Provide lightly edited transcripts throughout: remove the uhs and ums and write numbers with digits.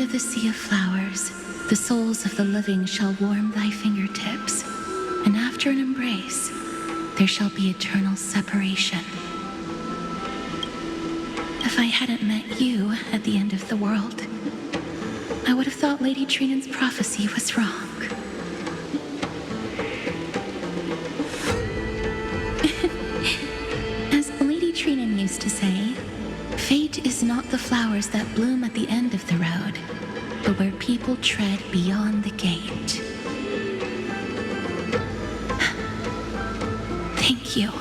of the sea of flowers, the souls of the living shall warm thy fingertips, and after an embrace, there shall be eternal separation. If I hadn't met you at the end of the world, I would have thought Lady Trinan's prophecy was wrong. As Lady Trinan used to say, fate is not the flowers that bloom at the end of the road, but where people tread beyond the gate. Thank you.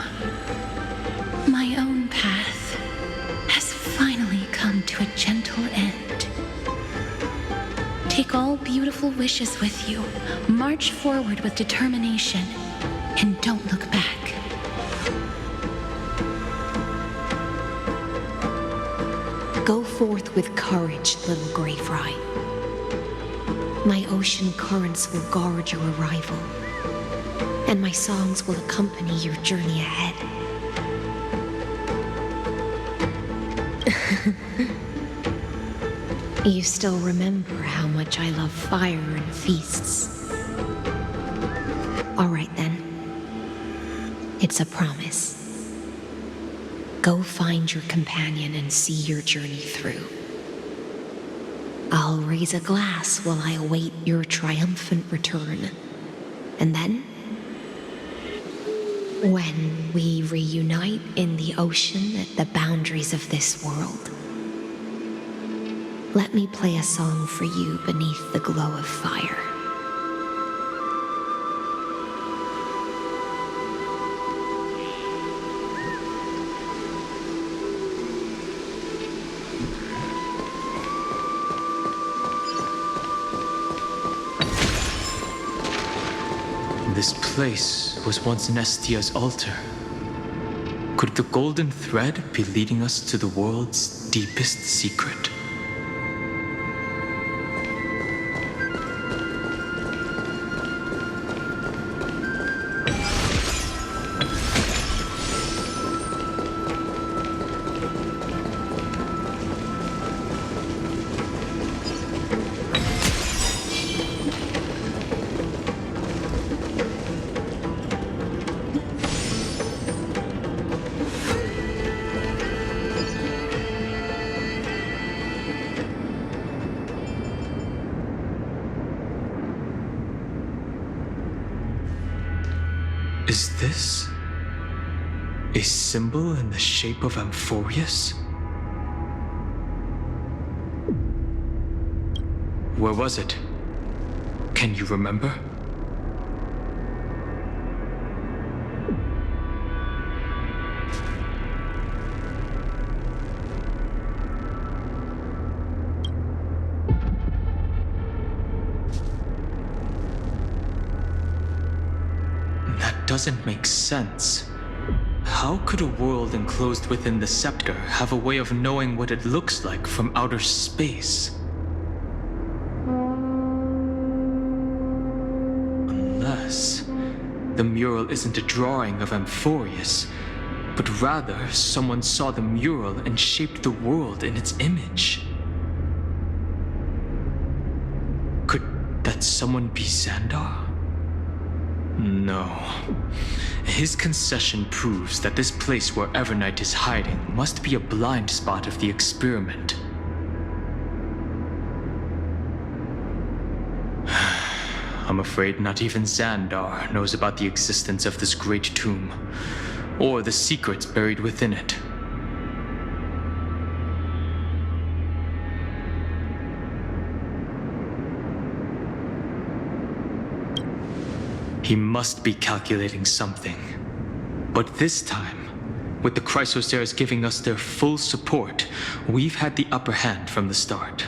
My own path has finally come to a gentle end. Take all beautiful wishes with you, march forward with determination, and don't look back. Go forth with courage, little Grey Fry. My ocean currents will guard your arrival, and my songs will accompany your journey ahead. You still remember how much I love fire and feasts. All right then. It's a promise. Go find your companion and see your journey through. I'll raise a glass while I await your triumphant return. And then, when we reunite in the ocean at the boundaries of this world, let me play a song for you beneath the glow of fire. This place was once Nestia's altar. Could the golden thread be leading us to the world's deepest secret? Is this a symbol in the shape of Amphorius? Where was it? Can you remember? Doesn't make sense. How could a world enclosed within the scepter have a way of knowing what it looks like from outer space? Unless the mural isn't a drawing of Amphorius, but rather someone saw the mural and shaped the world in its image. Could that someone be Xandar? No. His concession proves that this place where Evernight is hiding must be a blind spot of the experiment. I'm afraid not even Xandar knows about the existence of this great tomb, or the secrets buried within it. He must be calculating something. But this time, with the Chrysosaurs giving us their full support, we've had the upper hand from the start.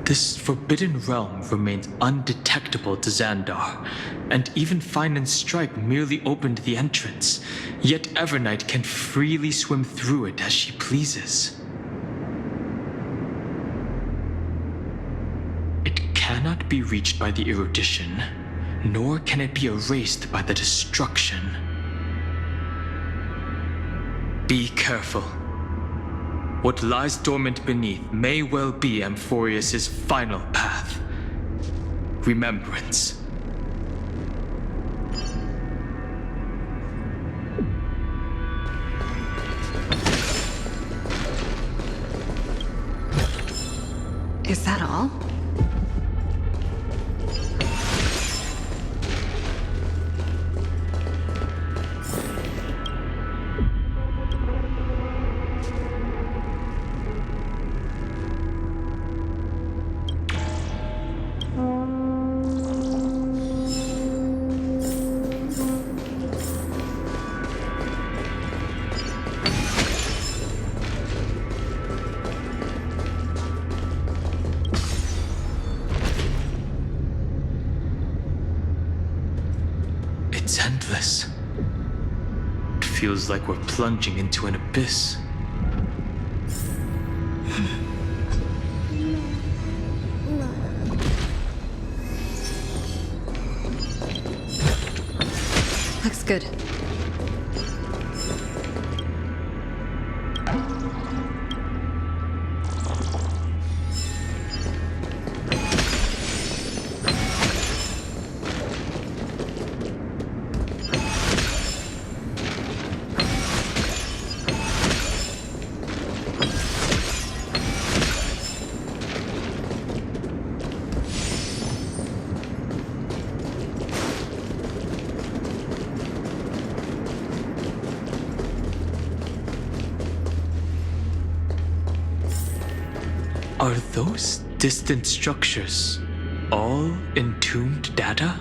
This forbidden realm remains undetectable to Xandar, and even Fine and Strike merely opened the entrance, yet Evernight can freely swim through it as she pleases. Cannot be reached by the erudition, nor can it be erased by the destruction. Be careful. What lies dormant beneath may well be Amphorius' final path. Remembrance. Is that all? It's endless. It feels like we're plunging into an abyss. Looks good. Are those distant structures all entombed data?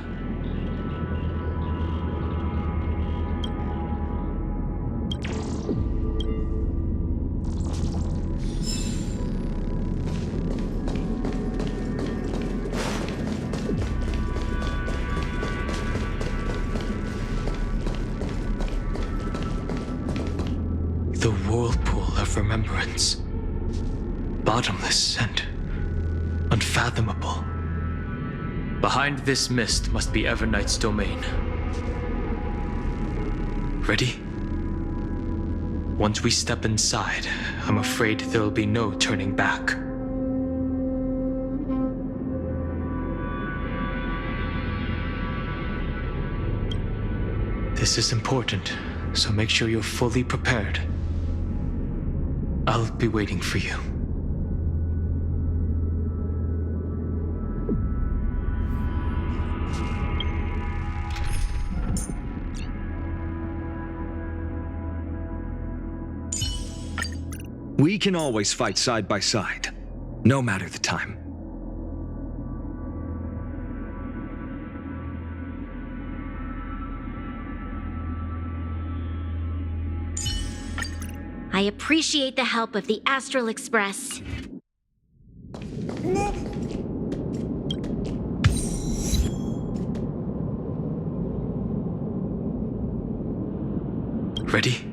The whirlpool of remembrance. Bottomless and unfathomable. Behind this mist must be Evernight's domain. Ready? Once we step inside, I'm afraid there'll be no turning back. This is important, so make sure you're fully prepared. I'll be waiting for you. We can always fight side by side, no matter the time. I appreciate the help of the Astral Express. Ready?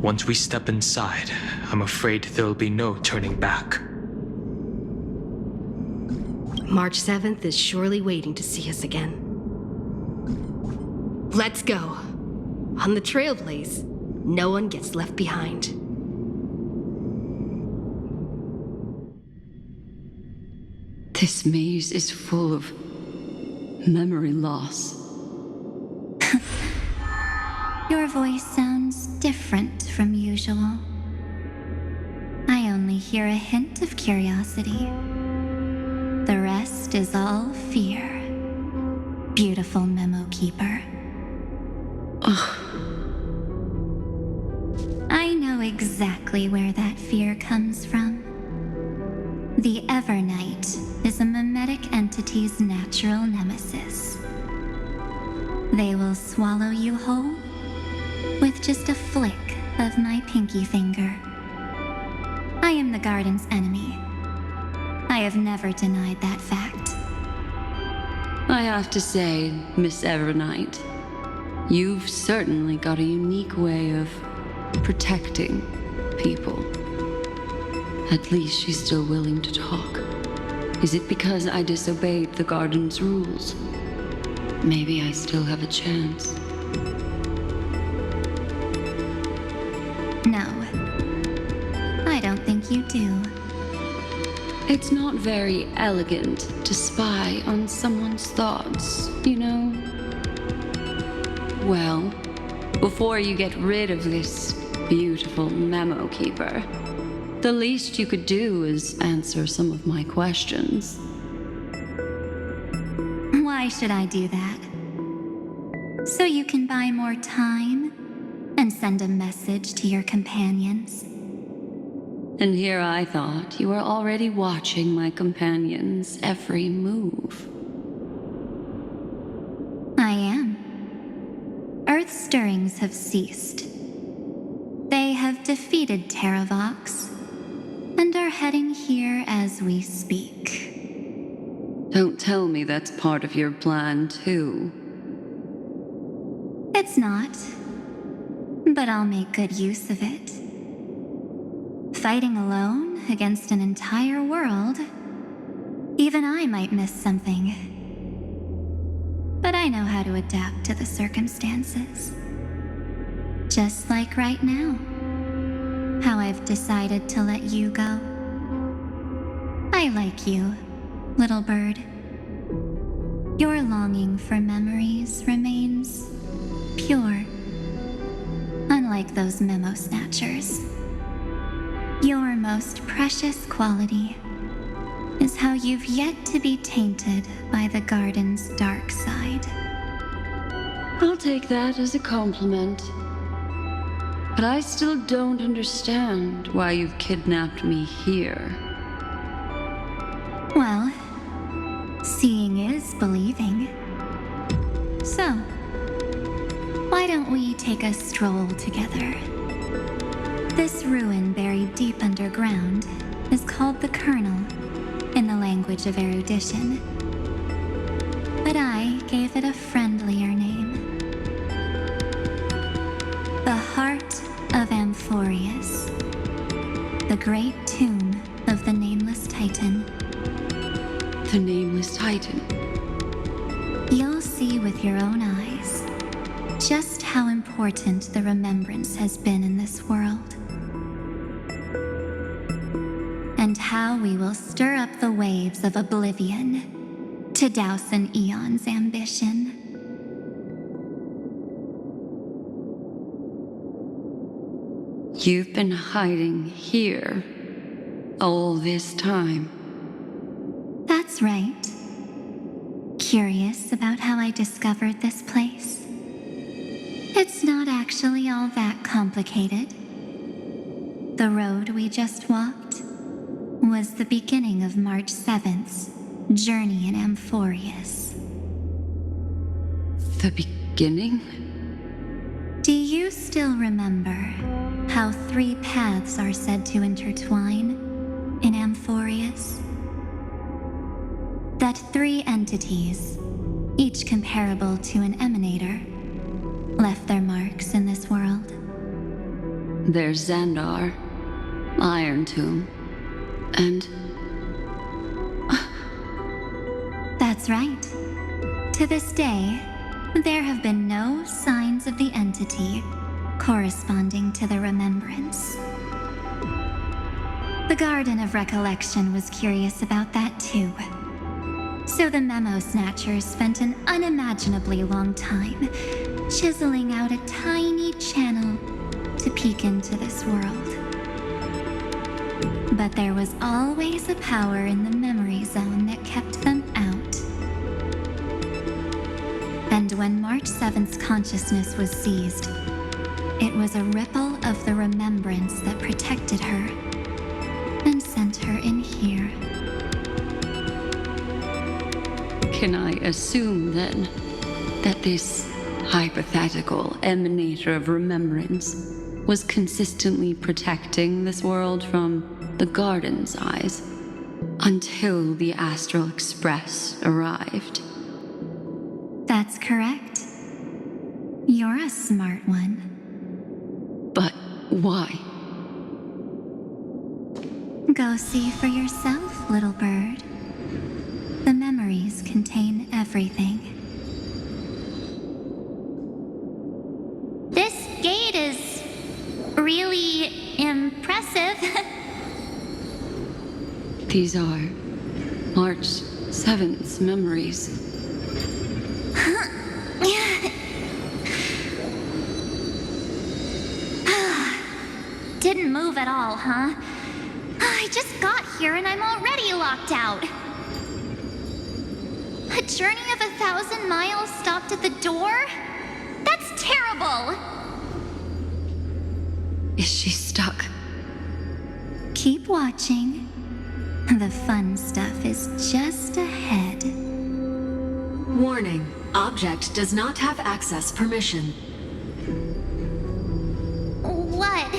Once we step inside, I'm afraid there'll be no turning back. March 7th is surely waiting to see us again. Let's go. On the Trailblaze, no one gets left behind. This maze is full of memory loss. Your voice sounds different from usual. I only hear a hint of curiosity. The rest is all fear. Beautiful memo keeper. I know exactly where that fear comes from. The Evernight is a mimetic entity's natural nemesis. They will swallow you whole with just a flick of my pinky finger. I am the garden's enemy. I have never denied that fact. I have to say, Miss Evernight, you've certainly got a unique way of protecting people. At least she's still willing to talk. Is it because I disobeyed the garden's rules? Maybe I still have a chance. No. think you do. It's not very elegant to spy on someone's thoughts, you know? Well, before you get rid of this beautiful memo keeper, the least you could do is answer some of my questions. Why should I do that? So you can buy more time and send a message to your companions? And here I thought you were already watching my companion's every move. I am. Earth stirrings have ceased. They have defeated Terravox and are heading here as we speak. Don't tell me that's part of your plan, too. It's not, but I'll make good use of it. Fighting alone against an entire world, even I might miss something. But I know how to adapt to the circumstances. Just like right now, how I've decided to let you go. I like you, little bird. Your longing for memories remains pure, unlike those memo snatchers. Your most precious quality is how you've yet to be tainted by the garden's dark side. I'll take that as a compliment. But I still don't understand why you've kidnapped me here. Well, seeing is believing. So, why don't we take a stroll together? This ruin buried deep underground is called the Kernel in the language of erudition. But I gave it a friendlier name. The Heart of Amphorius, the great tomb of the Nameless Titan. The Nameless Titan. You'll see with your own eyes just how important the remembrance has been in this world. And how we will stir up the waves of oblivion to douse an eon's ambition. You've been hiding here all this time. That's right. Curious about how I discovered this place? It's not actually all that complicated. The road we just walked was the beginning of March 7th's journey in Amphorius. The beginning? Do you still remember how 3 paths are said to intertwine in Amphorius? That 3 entities, each comparable to an emanator, left their marks in this world. There's Xandar, Iron Tomb, and... That's right. To this day, there have been no signs of the entity corresponding to the remembrance. The Garden of Recollection was curious about that too. So the memo snatchers spent an unimaginably long time chiseling out a tiny channel to peek into this world. But there was always a power in the memory zone that kept them out. And when March 7th's consciousness was seized, it was a ripple of the remembrance that protected her and sent her in here. Can I assume, then, that this hypothetical emanator of remembrance was consistently protecting this world from the Garden's eyes until the Astral Express arrived? That's correct. You're a smart one. But why? Go see for yourself, little bird. The memories contain everything. This gate is really impressive. These are March 7th's memories. Didn't move at all, huh? I just got here and I'm already locked out. A journey of 1,000 miles stopped at the door? That's terrible! Is she stuck? Keep watching. The fun stuff is just ahead. Warning. Object does not have access permission. What?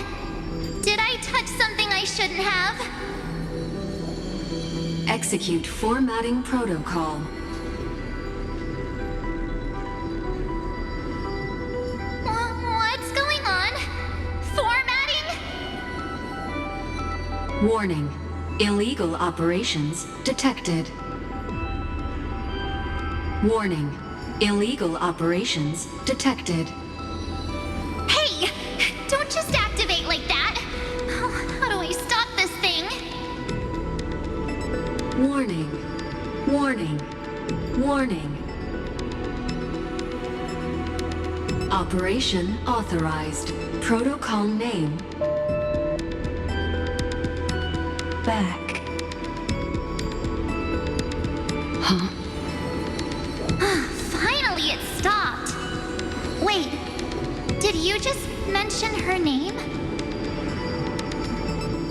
Did I touch something I shouldn't have? Execute formatting protocol. What's going on? Formatting? Warning. Illegal operations detected. Warning. Illegal operations detected. Hey! Don't just activate like that! How do I stop this thing? Warning. Warning. Warning. Operation authorized. Protocol name. Back. Huh? Finally, it stopped. Wait, did you just mention her name?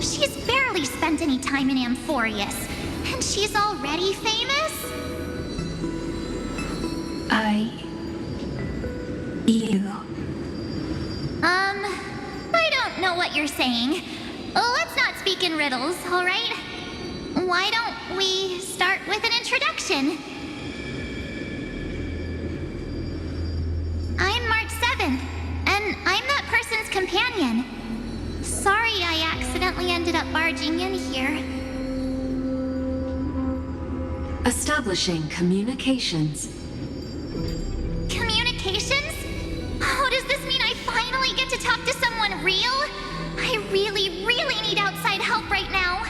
She's barely spent any time in Amphorius, and she's already famous? I don't know what you're saying. Let's not speak in riddles, all right? Why don't we start with an introduction? I'm March 7th, and I'm that person's companion. Sorry I accidentally ended up barging in here. Establishing communications. Communications? Oh, does this mean I finally get to talk to someone real? I really need outside help right now.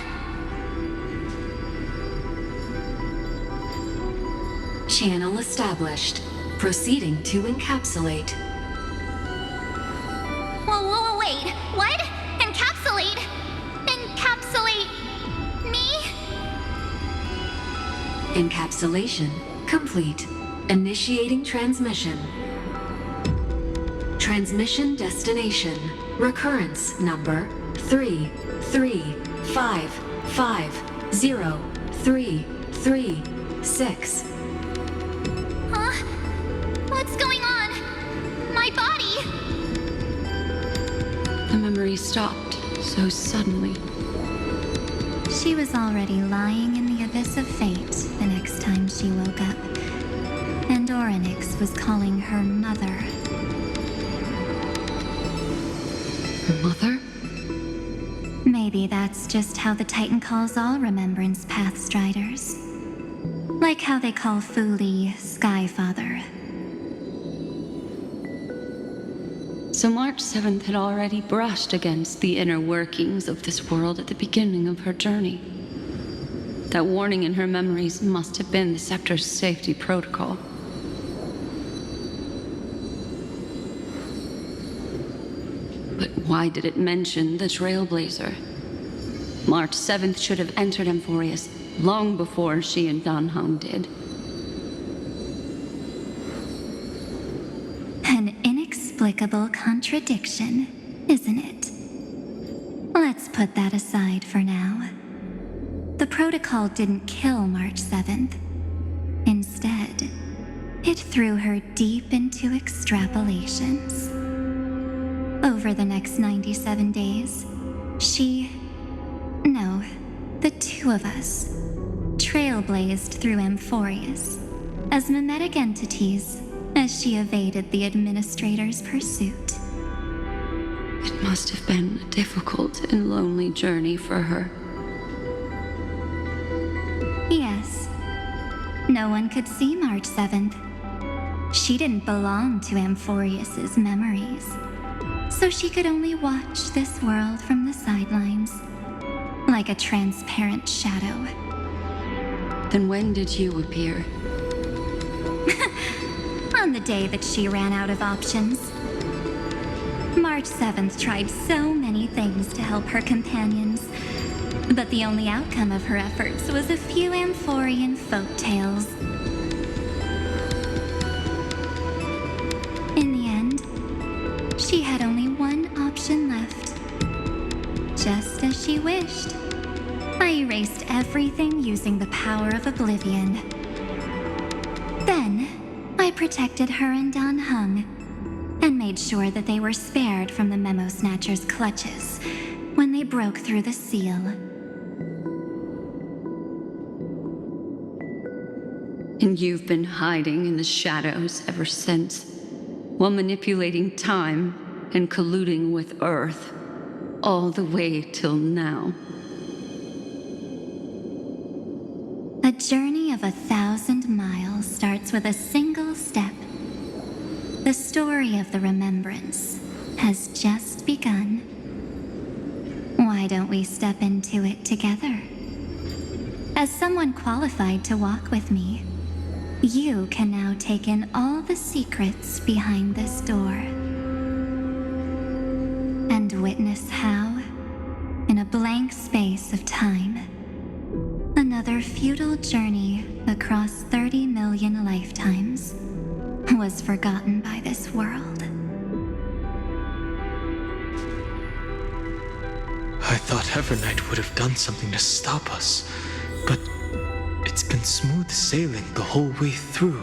Channel established. Proceeding to encapsulate. Whoa, wait. What? Encapsulate? Encapsulate me? Encapsulation complete. Initiating transmission. Transmission destination. Recurrence number 335503336. Huh? What's going on? My body? The memory stopped so suddenly. She was already lying in the abyss of fate the next time she woke up. And Orynyx was calling her mother. Mother? Maybe that's just how the Titan calls all Remembrance Pathstriders. Like how they call Fuli Skyfather. So March 7th had already brushed against the inner workings of this world at the beginning of her journey. That warning in her memories must have been the Scepter's safety protocol. But why did it mention the Trailblazer? March 7th should have entered Amphorius long before she and Danhong did. An inexplicable contradiction, isn't it? Let's put that aside for now. The protocol didn't kill March 7th. Instead, it threw her deep into extrapolations. Over the next 97 days, the two of us, trailblazed through Amphorius as mimetic entities as she evaded the administrator's pursuit. It must have been a difficult and lonely journey for her. Yes. No one could see March 7th. She didn't belong to Amphorius's memories, so she could only watch this world from the sidelines, like a transparent shadow. Then when did you appear? On the day that she ran out of options. March 7th tried so many things to help her companions, but the only outcome of her efforts was a few Amphorian folktales. In the end, she had only one option left. Just as she wished, I erased everything using the power of oblivion. Then, I protected her and Dan Heng, and made sure that they were spared from the Memo Snatcher's clutches when they broke through the seal. And you've been hiding in the shadows ever since, while manipulating time and colluding with Earth, all the way till now. A journey of 1,000 miles starts with a single step. The story of the remembrance has just begun. Why don't we step into it together? As someone qualified to walk with me, you can now take in all the secrets behind this door. And witness how, in a blank space of time, another futile journey across 30 million lifetimes was forgotten by this world. I thought Evernight would have done something to stop us, but it's been smooth sailing the whole way through.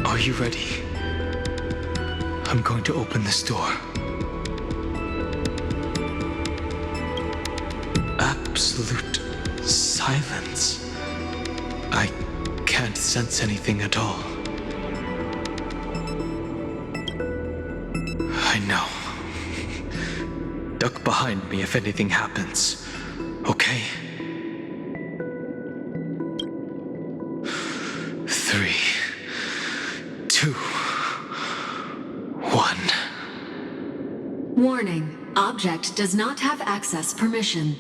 Are you ready? I'm going to open this door. Absolute silence. I can't sense anything at all. I know. Duck behind me if anything happens, okay? 3, 2, 1. Warning. Object does not have access permission.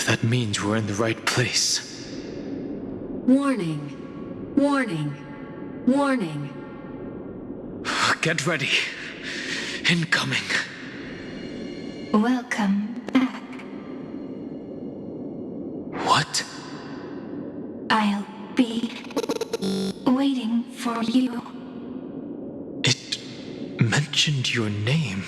That means we're in the right place. Warning. Warning. Warning. Get ready. Incoming. Welcome back. What? I'll be waiting for you. It mentioned your name.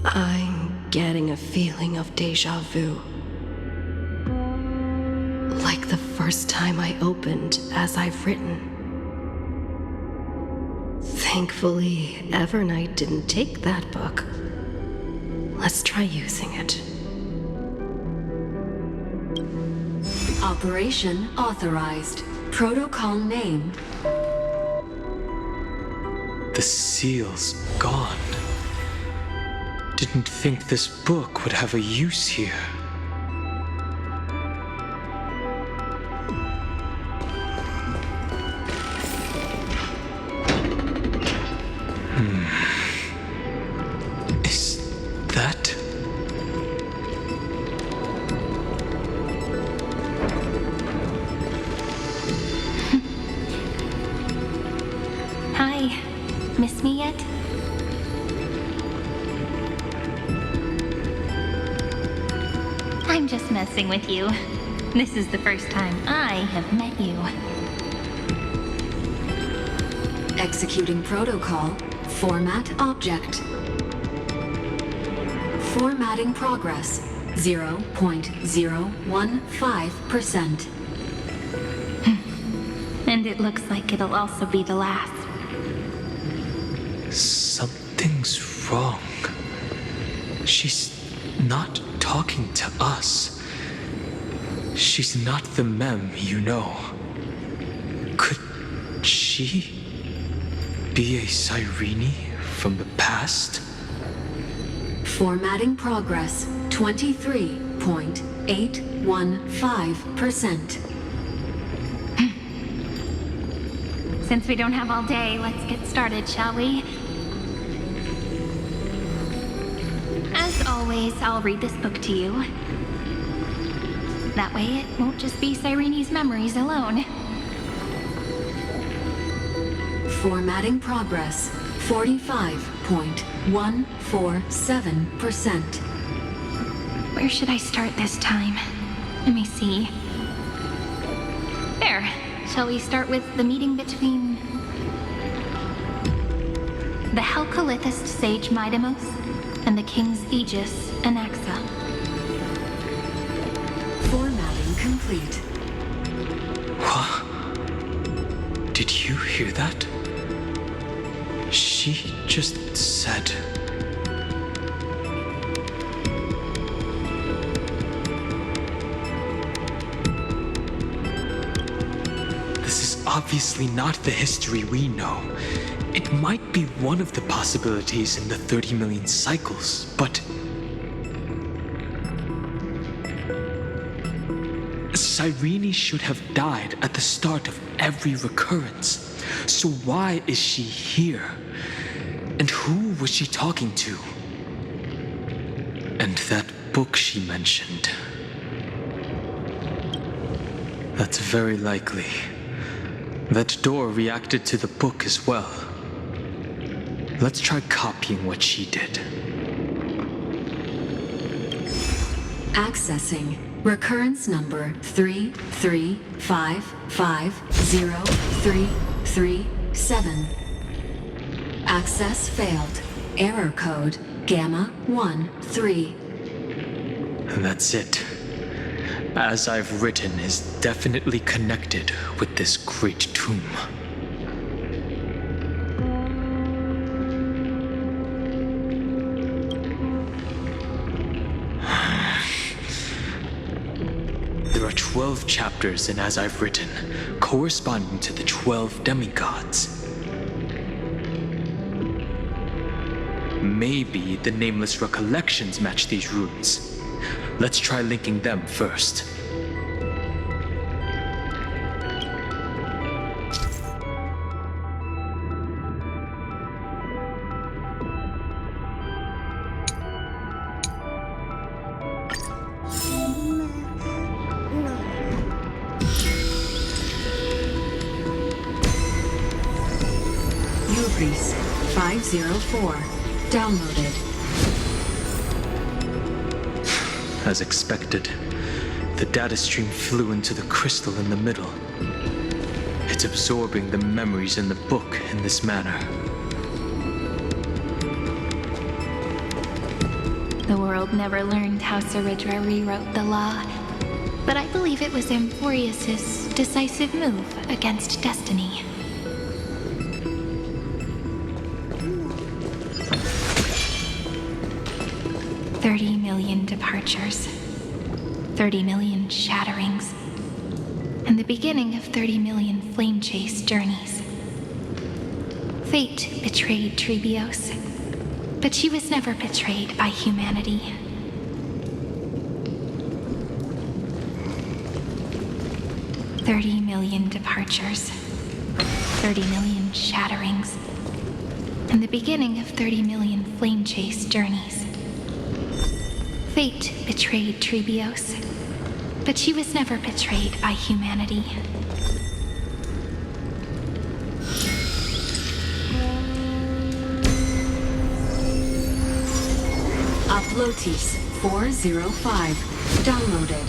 I'm getting a feeling of deja vu. Like the first time I opened as I've written. Thankfully, Evernight didn't take that book. Let's try using it. Operation authorized. Protocol name. The seal's gone. Didn't think this book would have a use here. Is that... Hi. Miss me yet? I'm just messing with you. This is the first time I have met you. Executing protocol. Format object. Formatting progress. 0.015%. And it looks like it'll also be the last. Something's wrong. She's not talking to us. She's not the mem, you know. Could she be a Cyrene from the past? Formatting progress 23.815%. Since we don't have all day, let's get started, shall we? As always, I'll read this book to you. That way it won't just be Cyrene's memories alone. Formatting progress 45.147%. Where should I start this time? Let me see. There. Shall we start with the meeting between the Helcolithist sage Midamos and the King's Aegis Anaxa? Formatting complete. What? Did you hear that? She just said... This is obviously not the history we know. It might be one of the possibilities in the 30 million cycles, but... Cyrene should have died at the start of every recurrence. So why is she here? And who was she talking to? And that book she mentioned. That's very likely. That door reacted to the book as well. Let's try copying what she did. Accessing recurrence number 335503337. Access failed. Error code Gamma 13. That's it. As I've written is definitely connected with this great tomb. There are 12 chapters in As I've Written, corresponding to the 12 demigods. Maybe the nameless recollections match these runes. Let's try linking them first. Ubris 504. Downloaded. As expected, the data stream flew into the crystal in the middle. It's absorbing the memories in the book in this manner. The world never learned how Saridra rewrote the law, but I believe it was Amphorius' decisive move against destiny. $30 million departures, 30 million shatterings, and the beginning of 30 million flame chase journeys. Fate betrayed Trebios, but she was never betrayed by humanity. $30 million departures, 30 million shatterings, and the beginning of 30 million flame chase journeys. Fate betrayed Trebios, but she was never betrayed by humanity. Uplotis 405. Downloaded.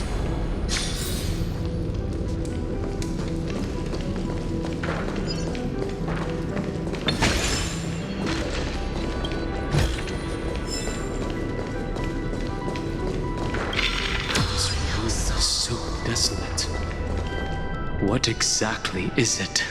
What exactly is it?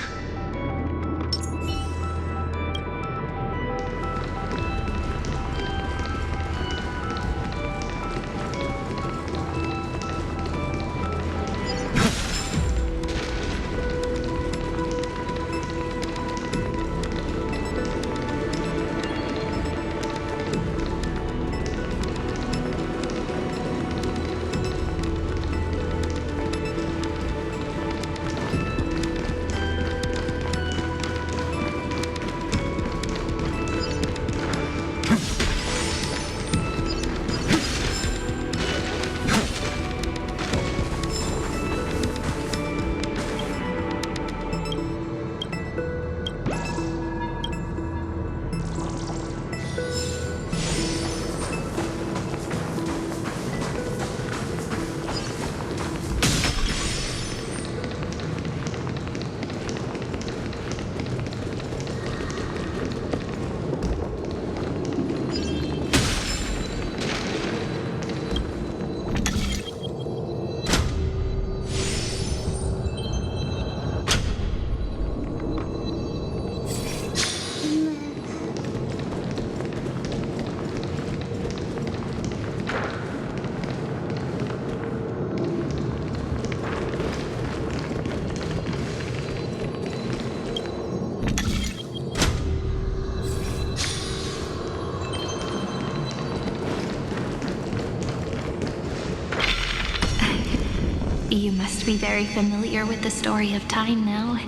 You must be very familiar with the story of time now.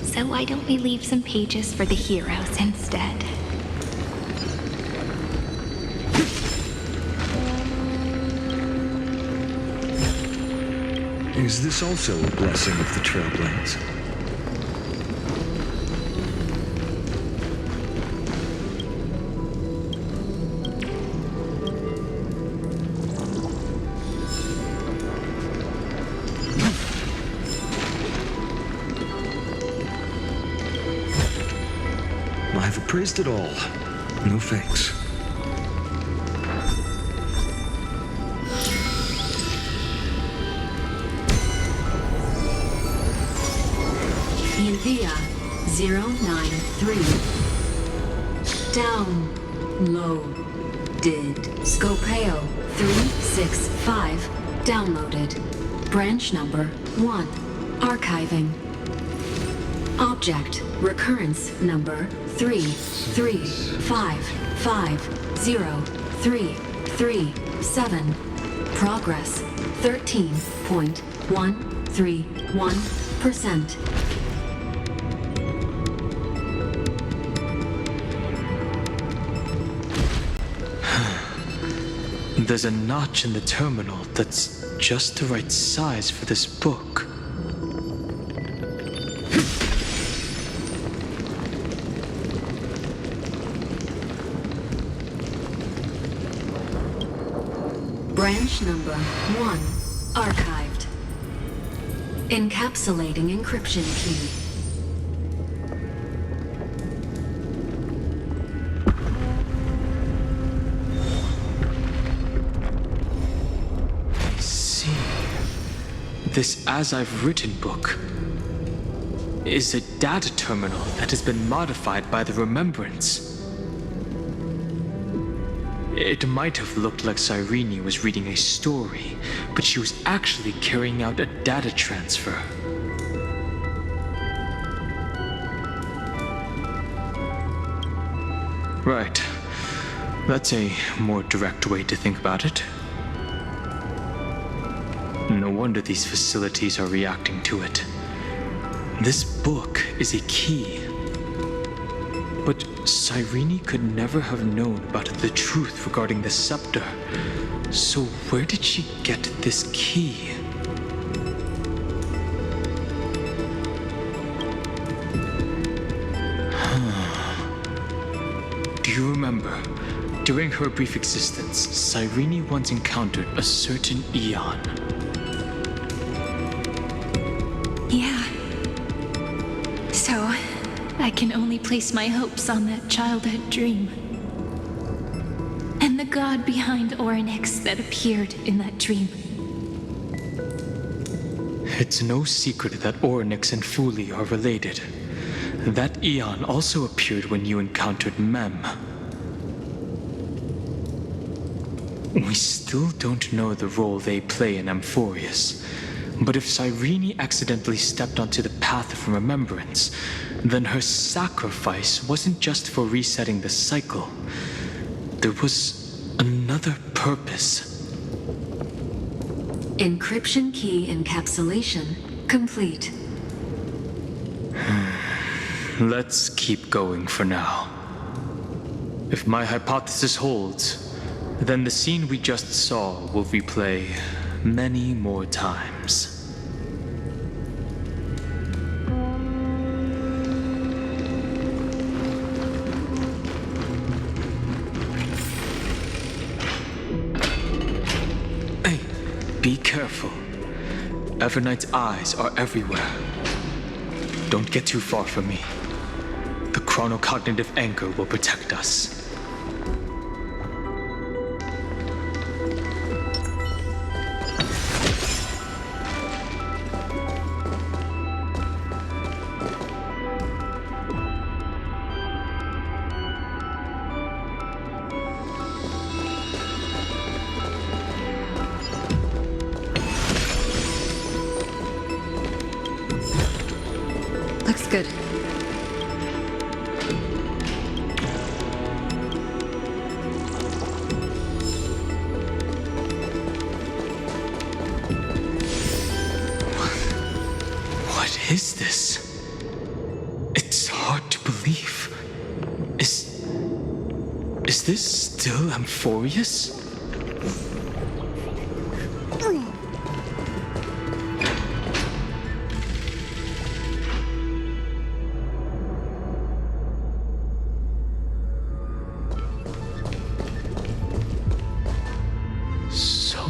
So why don't we leave some pages for the heroes instead? Is this also a blessing of the Trailblaze? I've appraised it all. No thanks. India 093. Downloaded. Scopeo 365. Downloaded. Branch number 1. Archiving. Object recurrence number 335503337. Progress 13.131%. There's a notch in the terminal that's just the right size for this book. Branch number 1. Archived. Encapsulating encryption key. I see. This As I've Written book is a data terminal that has been modified by the Remembrance. It might have looked like Cyrene was reading a story, but she was actually carrying out a data transfer. Right. That's a more direct way to think about it. No wonder these facilities are reacting to it. This book is a key. But Cyrene could never have known about the truth regarding the scepter. So where did she get this key? Do you remember? During her brief existence, Cyrene once encountered a certain Eon. Yeah. So, I can only place my hopes on that childhood dream. And the god behind Orynyx that appeared in that dream. It's no secret that Orynyx and Fuli are related. That Eon also appeared when you encountered Mem. We still don't know the role they play in Amphorius, but if Cyrene accidentally stepped onto the path of remembrance, then her sacrifice wasn't just for resetting the cycle. There was another purpose. Encryption key encapsulation complete. Let's keep going for now. If my hypothesis holds, then the scene we just saw will replay many more times. Hey, be careful. Evernight's eyes are everywhere. Don't get too far from me. The chronocognitive anchor will protect us. Looks good. What is this? It's hard to believe. Is this still Amphorius? So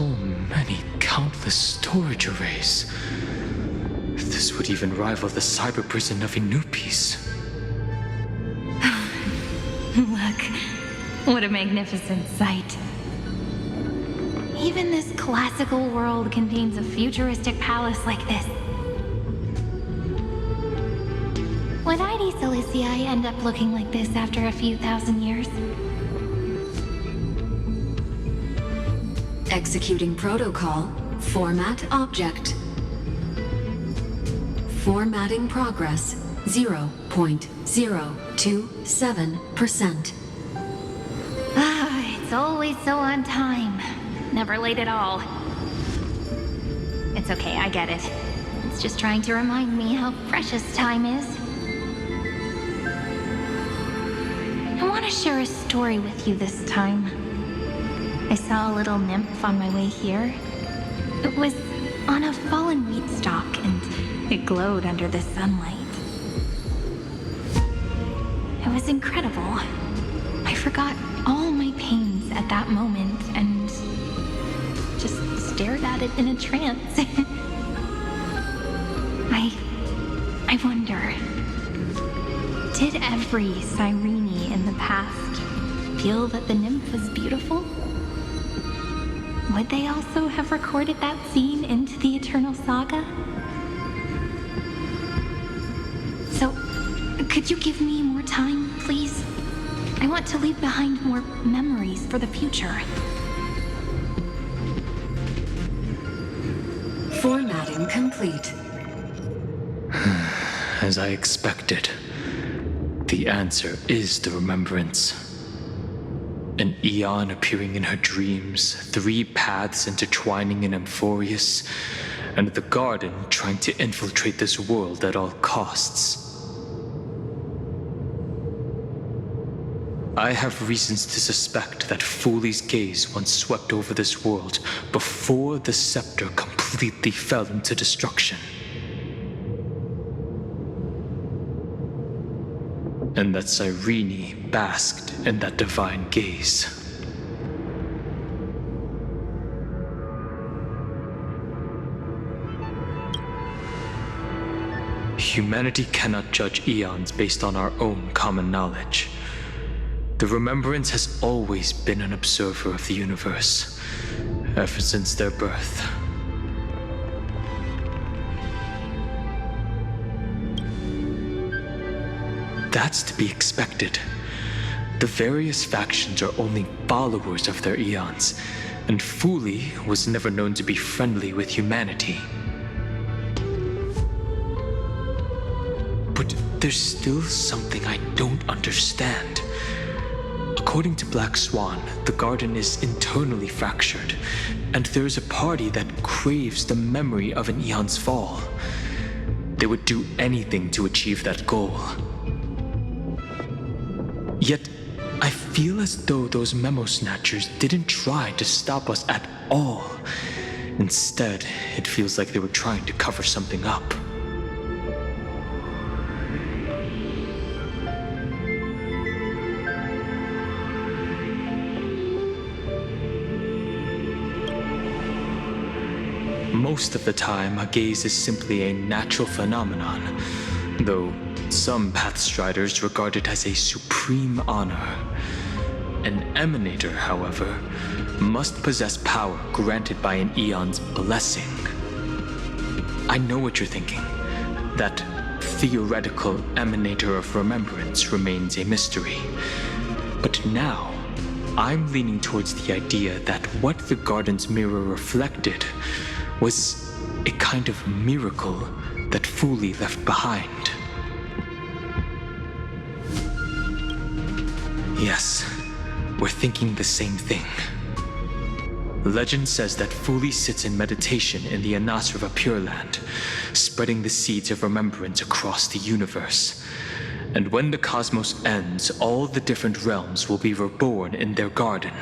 many countless storage arrays. This would even rival the cyber prison of Inupis. Look, what a magnificent sight. Even this classical world contains a futuristic palace like this. Would ID Ciliciae end up looking like this after a few thousand years? Executing protocol. Format object. Formatting progress 0.027%. It's always so on time. Never late at all. It's okay, I get it. It's just trying to remind me how precious time is. I want to share a story with you this time. I saw a little nymph on my way here. It was on a fallen wheat stalk, and it glowed under the sunlight. It was incredible. I forgot all my pains at that moment and just stared at it in a trance. I wonder, did every Cyrene in the past feel that the nymph was beautiful? Would they also have recorded that scene into the Eternal Saga? So, could you give me more time, please? I want to leave behind more memories for the future. Formatting complete. As I expected, the answer is the remembrance. An Eon appearing in her dreams, 3 paths intertwining in Amphorius, and the Garden trying to infiltrate this world at all costs. I have reasons to suspect that Fuli's gaze once swept over this world before the scepter completely fell into destruction. And that Cyrene basked in that divine gaze. Humanity cannot judge eons based on our own common knowledge. The Remembrance has always been an observer of the universe, ever since their birth. that's to be expected. The various factions are only followers of their eons, and Fuli was never known to be friendly with humanity. But there's still something I don't understand. According to Black Swan, the garden is internally fractured, and there is a party that craves the memory of an eon's fall. They would do anything to achieve that goal. Yet, I feel as though those memo snatchers didn't try to stop us at all. Instead, it feels like they were trying to cover something up. Most of the time, a gaze is simply a natural phenomenon, though some Pathstriders regard it as a supreme honor. An emanator, however, must possess power granted by an eon's blessing. I know what you're thinking. That theoretical emanator of remembrance remains a mystery. But now, I'm leaning towards the idea that what the garden's mirror reflected was a kind of miracle that Fuli left behind. Yes, we're thinking the same thing. Legend says that Fuli sits in meditation in the Anasrava Pure Land, spreading the seeds of remembrance across the universe. And when the cosmos ends, all the different realms will be reborn in their garden.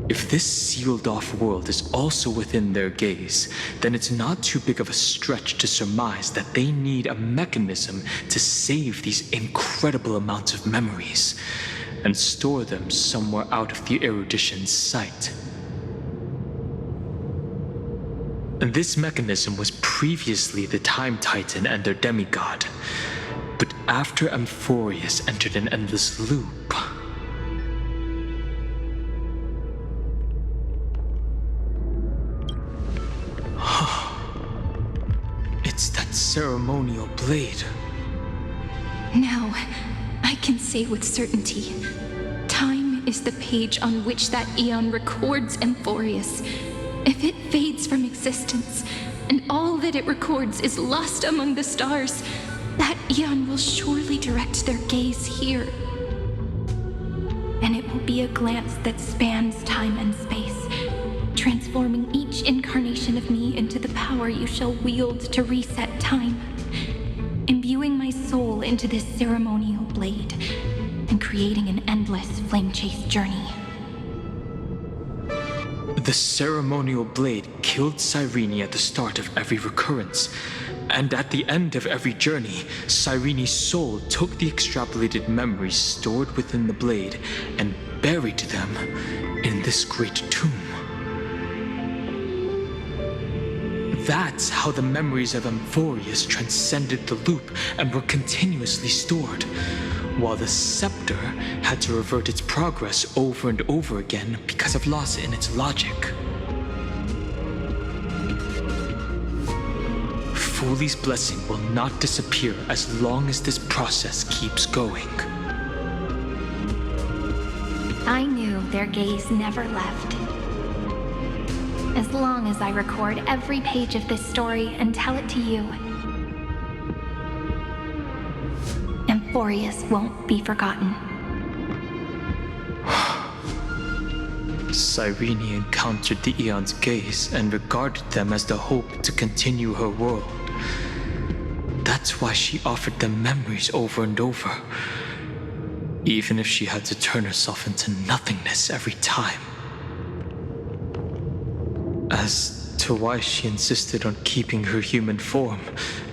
If this sealed-off world is also within their gaze, then it's not too big of a stretch to surmise that they need a mechanism to save these incredible amounts of memories and store them somewhere out of the erudition's sight. And this mechanism was previously the Time Titan and their demigod, but after Amphorius entered an endless loop, it's that ceremonial blade. Now, I can say with certainty, time is the page on which that eon records Amphorius. If it fades from existence, and all that it records is lost among the stars, that eon will surely direct their gaze here. And it will be a glance that spans time and space, transforming each incarnation of me into the power you shall wield to reset time, imbuing my soul into this ceremonial blade, and creating an endless flame-chase journey. The ceremonial blade killed Cyrene at the start of every recurrence, and at the end of every journey, Cyrene's soul took the extrapolated memories stored within the blade and buried them in this great tomb. That's how the memories of Amphorius transcended the loop and were continuously stored, while the scepter had to revert its progress over and over again because of loss in its logic. Fuli's blessing will not disappear as long as this process keeps going. I knew their gaze never left. As long as I record every page of this story and tell it to you, Amphorius won't be forgotten. Cyrene encountered the Eon's gaze and regarded them as the hope to continue her world. That's why she offered them memories over and over, even if she had to turn herself into nothingness every time. As to why she insisted on keeping her human form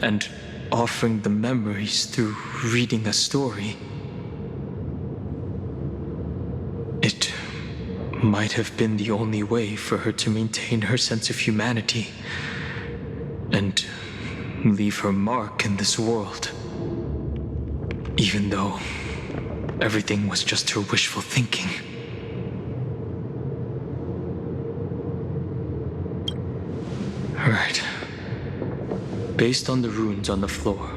and offering the memories through reading a story, it might have been the only way for her to maintain her sense of humanity and leave her mark in this world, even though everything was just her wishful thinking. Right. Based on the runes on the floor,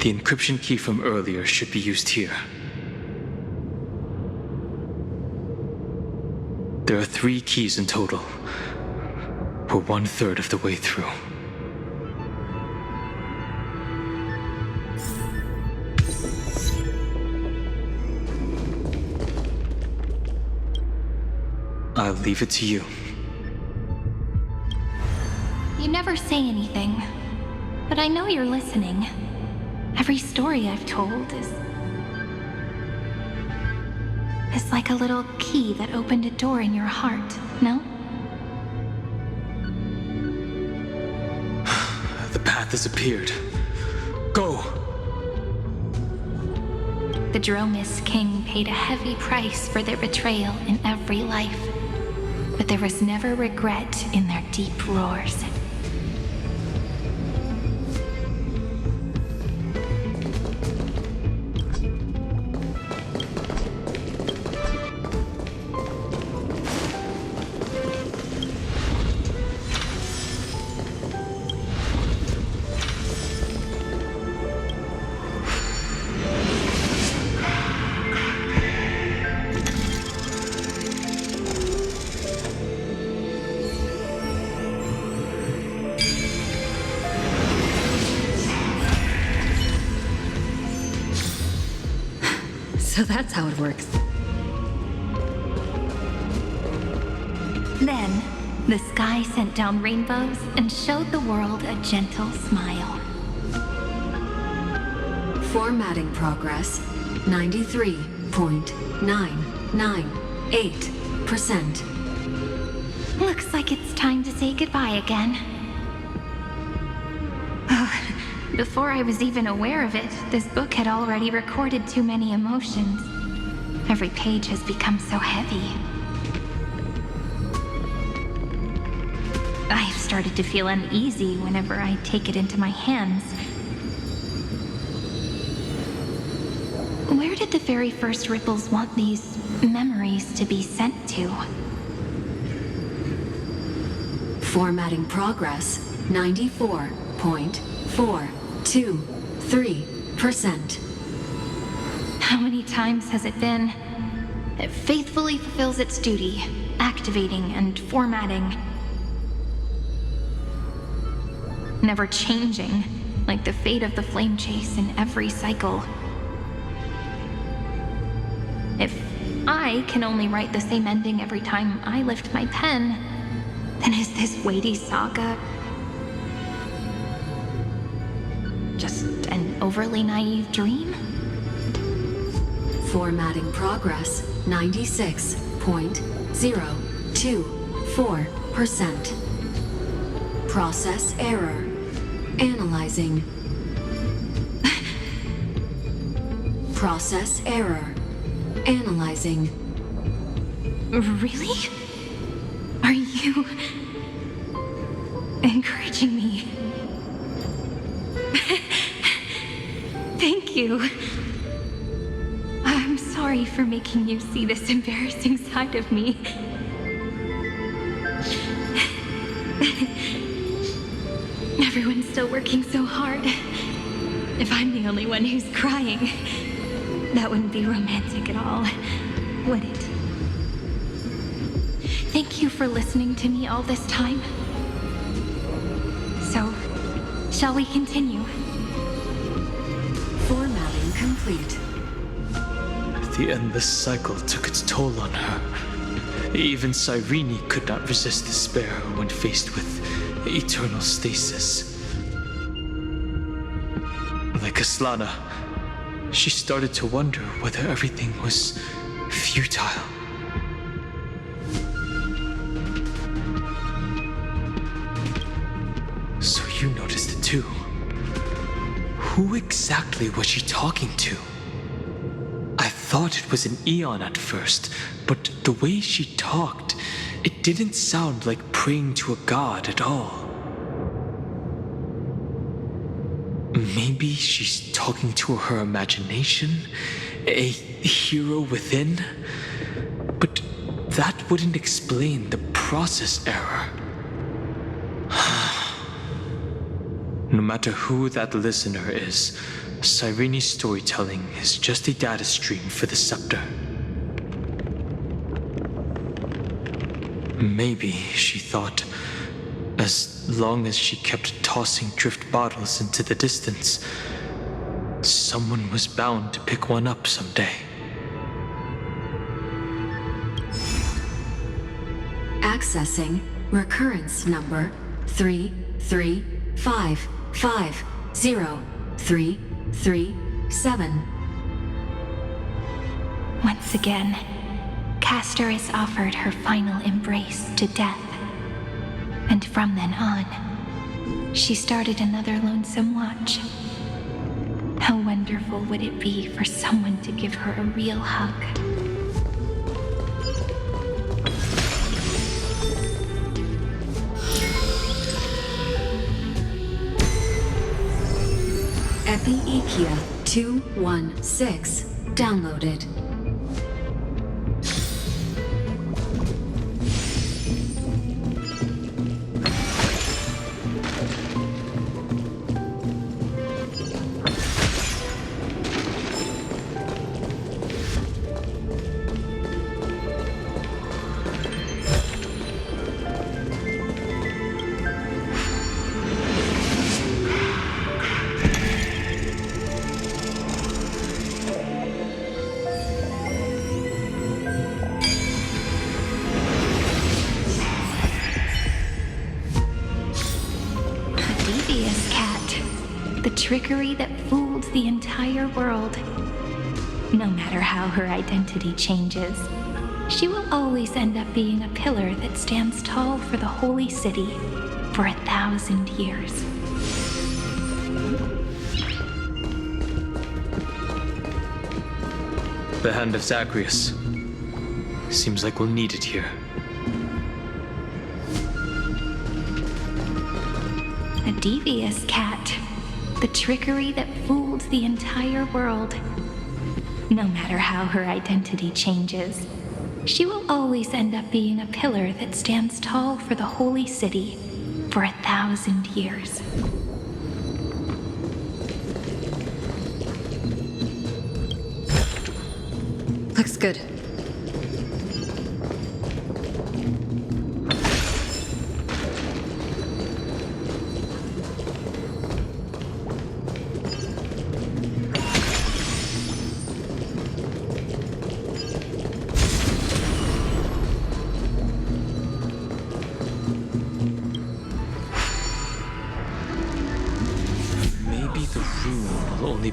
the encryption key from earlier should be used here. There are 3 keys in total. We're 1/3 of the way through. I'll leave it to you. You never say anything, but I know you're listening. Every story I've told is like a little key that opened a door in your heart, no? The path has appeared. Go! The Dromis King paid a heavy price for their betrayal in every life, but there was never regret in their deep roars. So that's how it works. Then, the sky sent down rainbows and showed the world a gentle smile. Formatting progress 93.998%. Looks like it's time to say goodbye again. Before I was even aware of it, this book had already recorded too many emotions. Every page has become so heavy. I have started to feel uneasy whenever I take it into my hands. Where did the very first ripples want these memories to be sent to? Formatting progress 94.423%. How many times has it been? It faithfully fulfills its duty, activating and formatting. Never changing, like the fate of the flame chase in every cycle. If I can only write the same ending every time I lift my pen, then is this weighty saga just an overly naive dream? Formatting progress 96.024%. Process error. Analyzing. Process error. Analyzing. Really? Are you encouraging me? Thank you. I'm sorry for making you see this embarrassing side of me. Everyone's still working so hard. If I'm the only one who's crying, that wouldn't be romantic at all, would it? Thank you for listening to me all this time. So, shall we continue? Formatting complete. The endless cycle took its toll on her. Even Cyrene could not resist despair when faced with eternal stasis. Like Aslana, she started to wonder whether everything was futile. So you noticed it too. Who exactly was she talking to? I thought it was an Eon at first, but the way she talked, it didn't sound like praying to a god at all. Maybe she's talking to her imagination, a hero within, but that wouldn't explain the process error. No matter who that listener is, Cyrene's storytelling is just a data stream for the scepter. Maybe, she thought, as long as she kept tossing drift bottles into the distance, someone was bound to pick one up someday. Accessing recurrence number 335503337. Once again, Castor is offered her final embrace to death. And from then on, she started another lonesome watch. How wonderful would it be for someone to give her a real hug? Epi-Ikia 216 downloaded. Trickery that fooled the entire world. No matter how her identity changes, she will always end up being a pillar that stands tall for the holy city for 1,000 years. The hand of Zagreus. Seems like we'll need it here. A devious cat. The trickery that fooled the entire world. No matter how her identity changes, she will always end up being a pillar that stands tall for the holy city for 1,000 years. Looks good.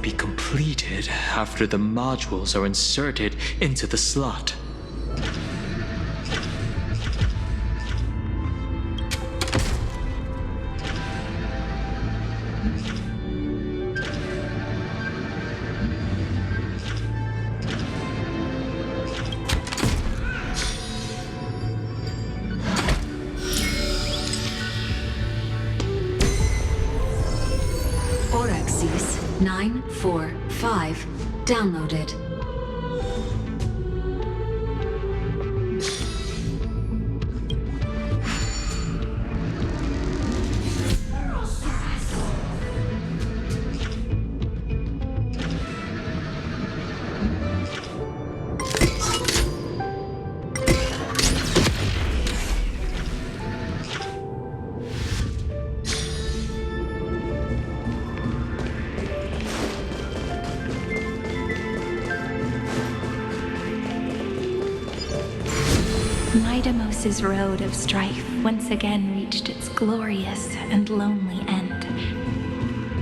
Be completed after the modules are inserted into the slot. Orexis 945 downloaded. Midamos's road of strife once again reached its glorious and lonely end,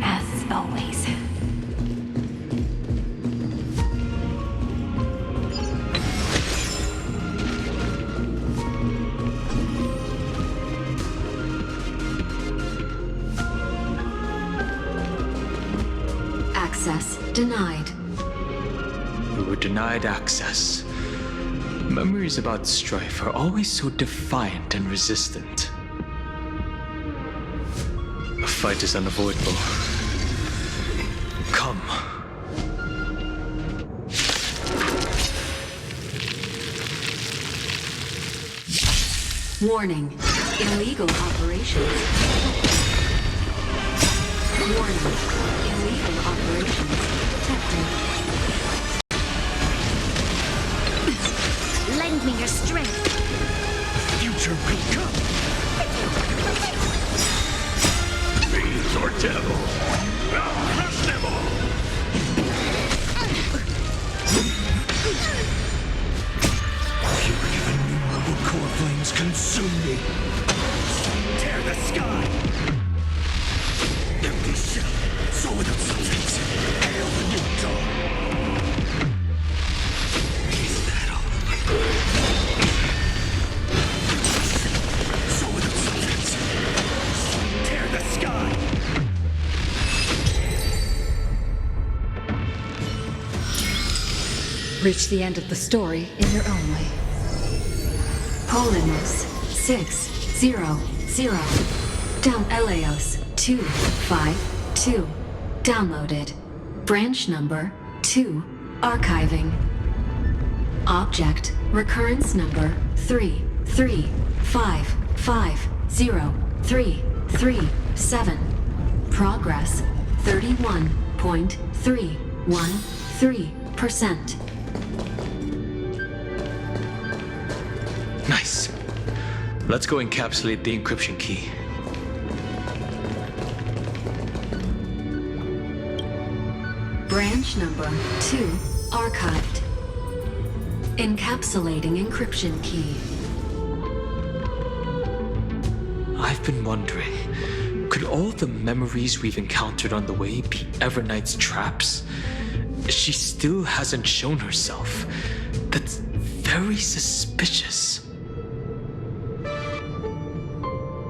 as always. Access denied. We were denied access. Memories about strife are always so defiant and resistant. A fight is unavoidable. Come. Warning. Illegal operations. Warning. Illegal operations detected. Lend me your strength. Future will come. Fiends or devils, I'll crush them all. Fury of a new level core flames consume me. Tear the sky. Empty shell, soul without substance. Hail the new dawn. Is that all? Soul without substance. Tear the sky. Reach the end of the story in your own way. Polynos 600. Down Eleos 252. Downloaded. Branch number 2. Archiving. Object recurrence number 335503337. Progress 31.313%. Nice. Let's go encapsulate the encryption key. Branch number 2 archived. Encapsulating encryption key. I've been wondering, could all the memories we've encountered on the way be Evernight's traps? She still hasn't shown herself. That's very suspicious.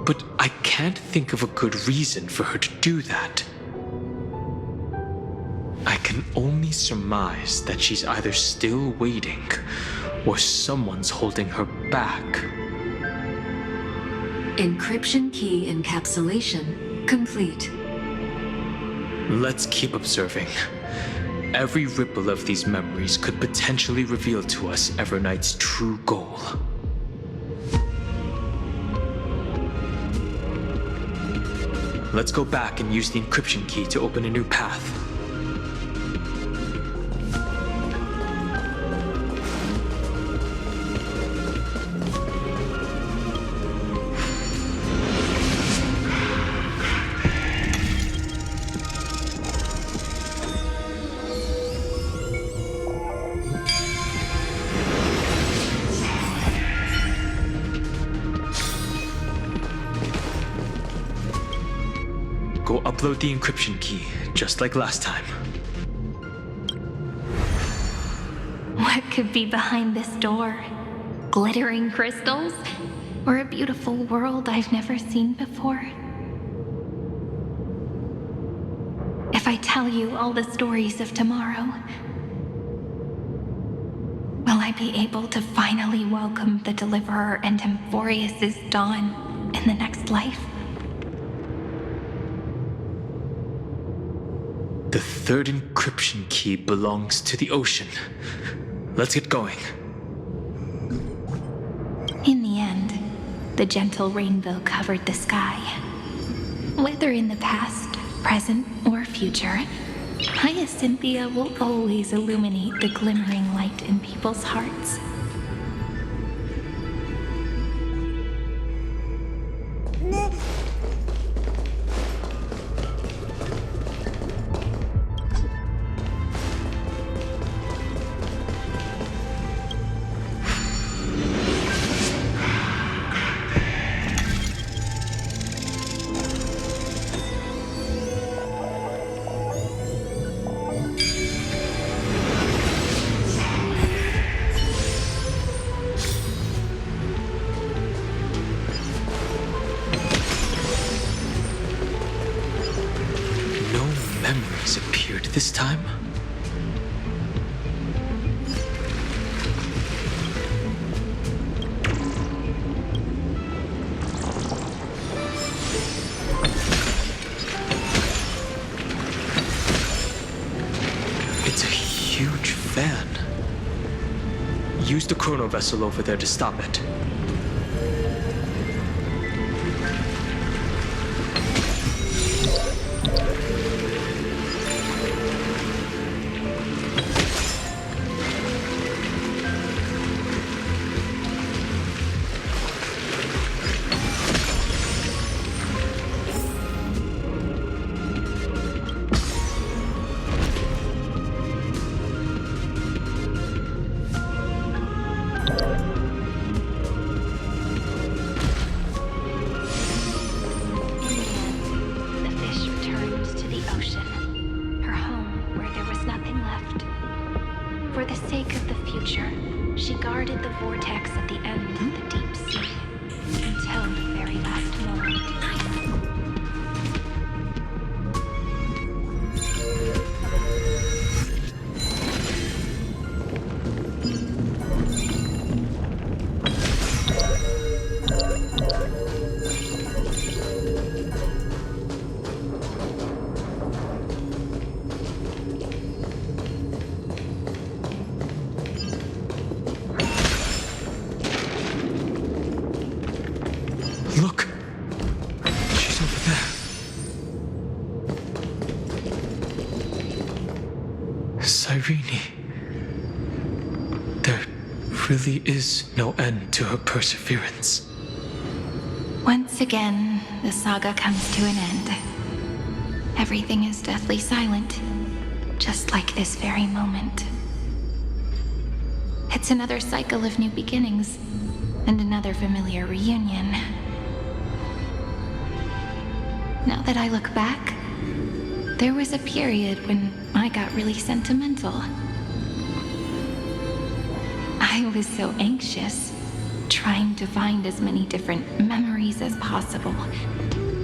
But I can't think of a good reason for her to do that. I can only surmise that she's either still waiting or someone's holding her back. Encryption key encapsulation complete. Let's keep observing. Every ripple of these memories could potentially reveal to us Evernight's true goal. Let's go back and use the encryption key to open a new path. Go upload the encryption key, just like last time. What could be behind this door? Glittering crystals? Or a beautiful world I've never seen before? If I tell you all the stories of tomorrow, will I be able to finally welcome the Deliverer and Emphorius's dawn in the next life? The third encryption key belongs to the ocean. Let's get going. In the end, the gentle rainbow covered the sky. Whether in the past, present, or future, Hyacinthia will always illuminate the glimmering light in people's hearts. Memories appeared this time? It's a huge fan. Use the chrono vessel over there to stop it. the future, she guarded the vortex at the end of the deep sea until the very last moment. Look! She's over there. Cyrene. There really is no end to her perseverance. Once again, the saga comes to an end. Everything is deathly silent, just like this very moment. It's another cycle of new beginnings, and another familiar reunion. Now that I look back, there was a period when I got really sentimental. I was so anxious, trying to find as many different memories as possible,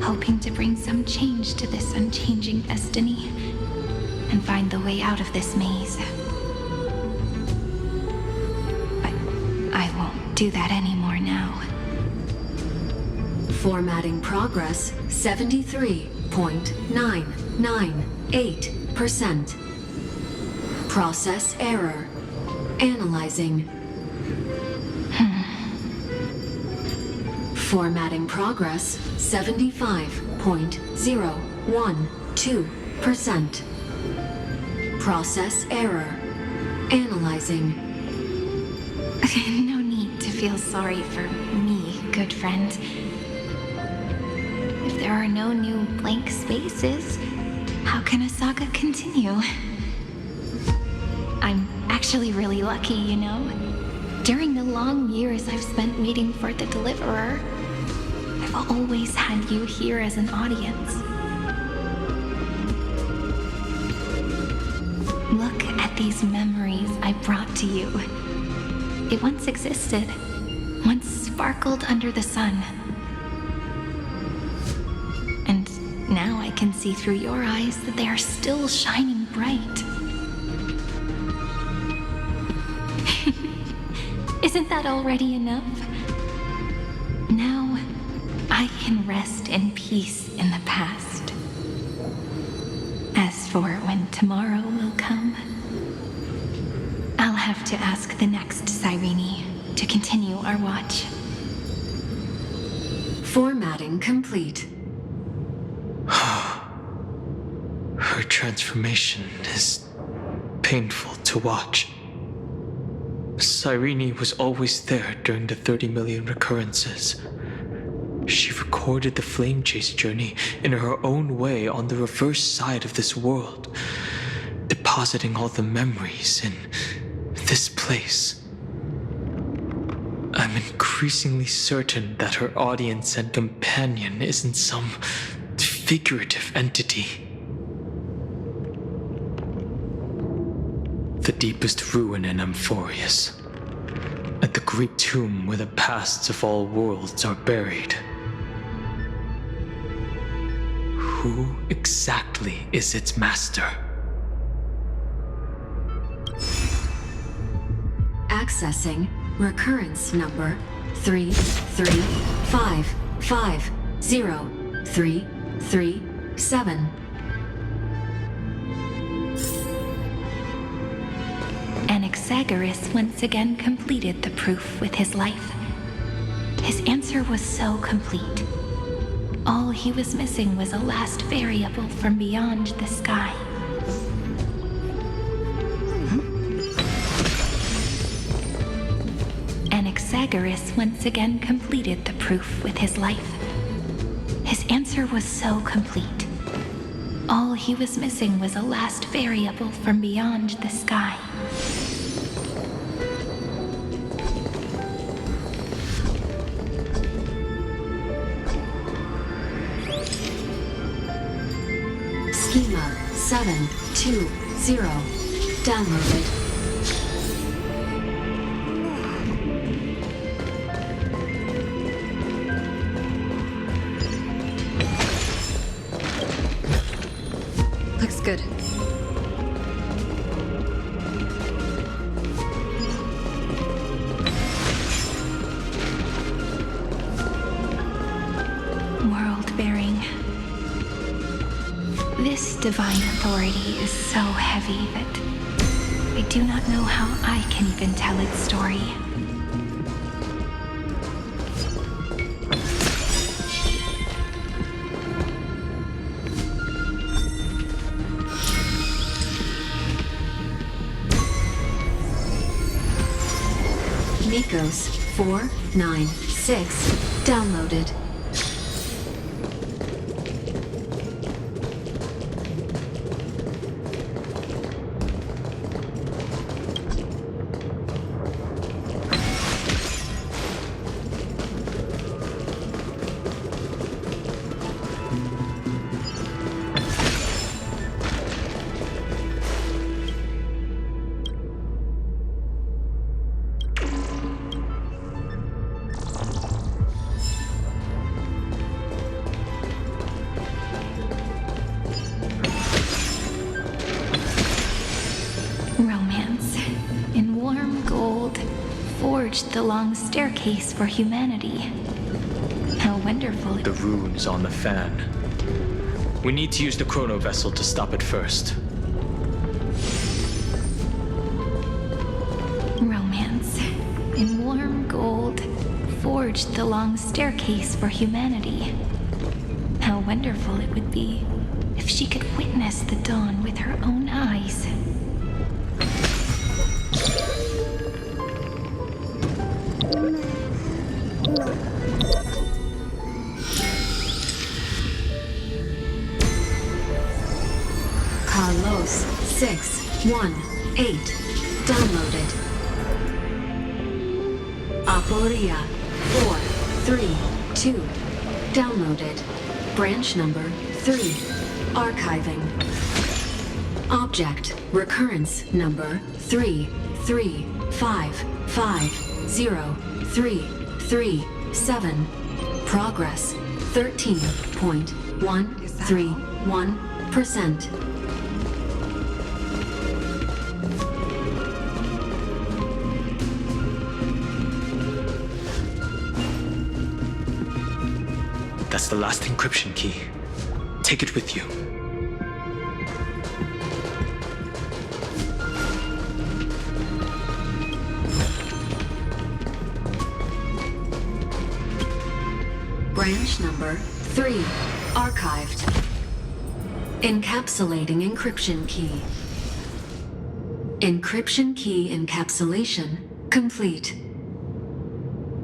hoping to bring some change to this unchanging destiny and find the way out of this maze. But I won't do that anymore now. Formatting progress 73.998%. Process error. Analyzing. Formatting progress 75.012%. Process error. Analyzing. No need to feel sorry for me, good friend. If there are no new blank spaces, how can a saga continue? I'm actually really lucky, you know? During the long years I've spent waiting for the deliverer, I've always had you here as an audience. Look at these memories I brought to you. They once existed, once sparkled under the sun. And now I can see through your eyes that they are still shining bright. Isn't that already enough? Now, I can rest in peace in the past. As for when tomorrow will come, I'll have to ask the next Cyrene to continue our watch. Formatting complete. Her transformation is painful to watch. Cyrene was always there during the 30 million recurrences. She recorded the flame chase journey in her own way on the reverse side of this world, depositing all the memories in this place. I'm increasingly certain that her audience and companion isn't some figurative entity. The deepest ruin in Amphorius, at the great tomb where the pasts of all worlds are buried. Who exactly is its master? Accessing recurrence number 335503337. Anaxagoras once again completed the proof with his life. His answer was so complete. All he was missing was a last variable from beyond the sky. Anaxagoras once again completed the proof with his life. His answer was so complete. All he was missing was a last variable from beyond the sky. Schema 720 downloaded. Good. World-bearing. This divine authority is so heavy that I do not know how I can even tell its story. Nikos 496 downloaded. Romance. In warm gold, forged the long staircase for humanity. How wonderful The runes on the fan. We need to use the chrono vessel to stop it first. Romance. In warm gold, forged the long staircase for humanity. How wonderful it would be if she could witness the dawn with her own eyes. Carlos 618 downloaded. Aporia 432 downloaded. Branch number 3 archiving. Object recurrence number 3355037. Progress 13.131%. That's the last encryption key. Take it with you. Branch number 3 archived. Encapsulating encryption key. Encryption key encapsulation complete.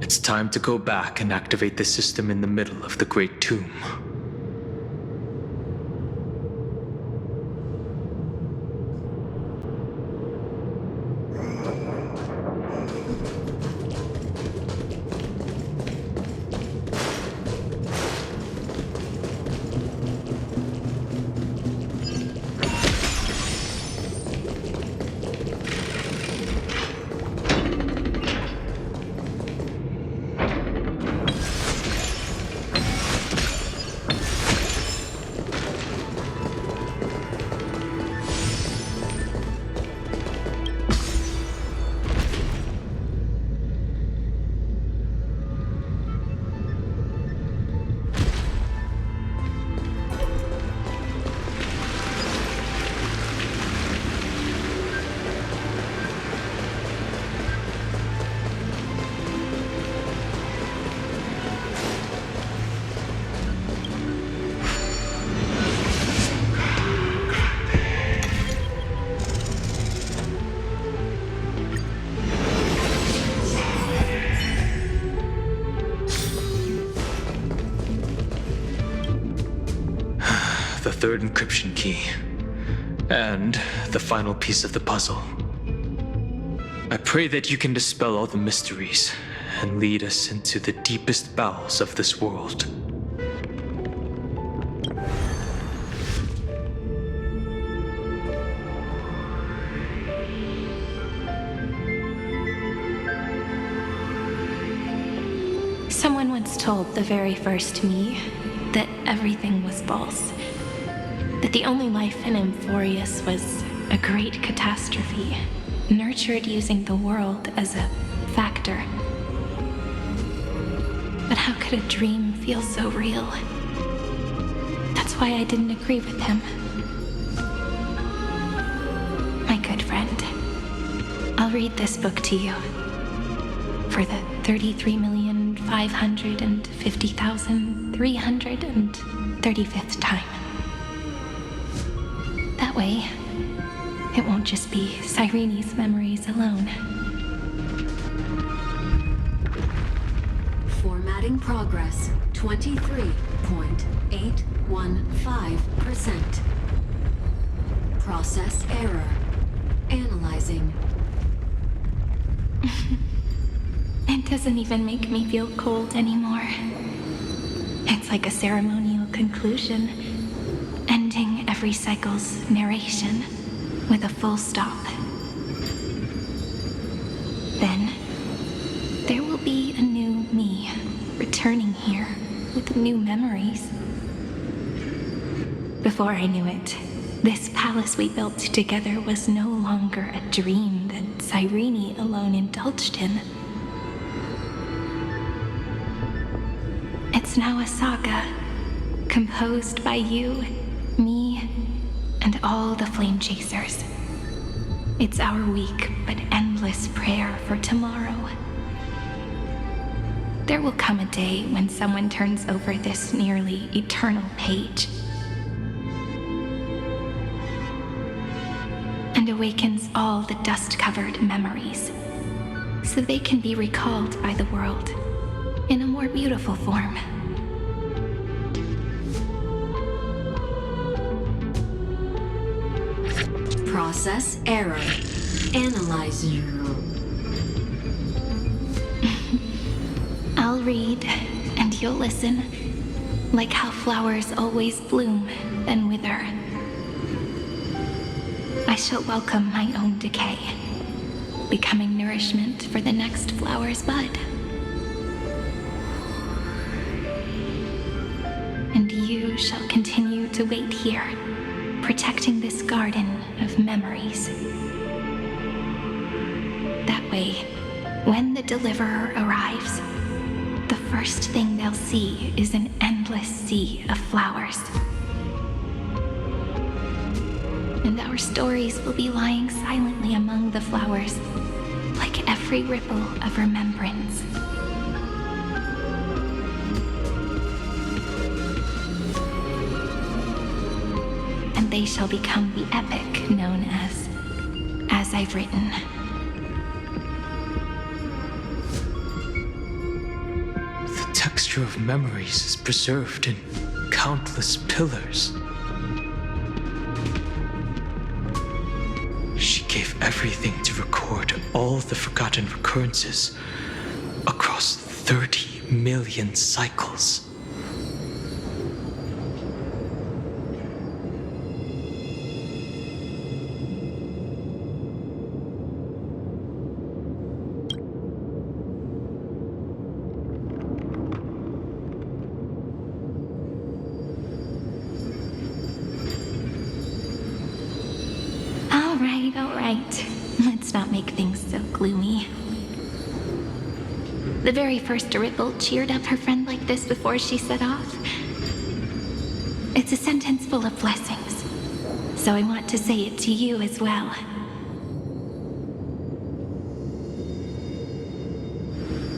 It's time to go back and activate the system in the middle of the Great Tomb. The third encryption key. And the final piece of the puzzle. I pray that you can dispel all the mysteries and lead us into the deepest bowels of this world. Someone once told the very first me that everything was false. that the only life in Amphorius was a great catastrophe, nurtured using the world as a factor. But how could a dream feel so real? That's why I didn't agree with him. My good friend, I'll read this book to you for the 33,550,335th time. That way, it won't just be Cyrene's memories alone. Formatting progress 23.815%. Process error. Analyzing. It doesn't even make me feel cold anymore. It's like a ceremonial conclusion, ending every cycle's narration with a full stop. Then, there will be a new me returning here with new memories. Before I knew it, this palace we built together was no longer a dream that Cyrene alone indulged in. It's now a saga, composed by you, me, and all the flame chasers. It's our weak but endless prayer for tomorrow. There will come a day when someone turns over this nearly eternal page and awakens all the dust-covered memories, so they can be recalled by the world in a more beautiful form. Process error. Analyzing. I'll read, and you'll listen, like how flowers always bloom, then wither. I shall welcome my own decay, becoming nourishment for the next flower's bud. And you shall continue to wait here, protecting this garden of memories. That way, when the deliverer arrives, the first thing they'll see is an endless sea of flowers. And our stories will be lying silently among the flowers, like every ripple of remembrance. And they shall become the epic known as I've Written. The texture of memories is preserved in countless pillars. She gave everything to record all the forgotten recurrences across 30 million cycles. All right. Let's not make things so gloomy. The very first Ripple cheered up her friend like this before she set off. It's a sentence full of blessings, so I want to say it to you as well.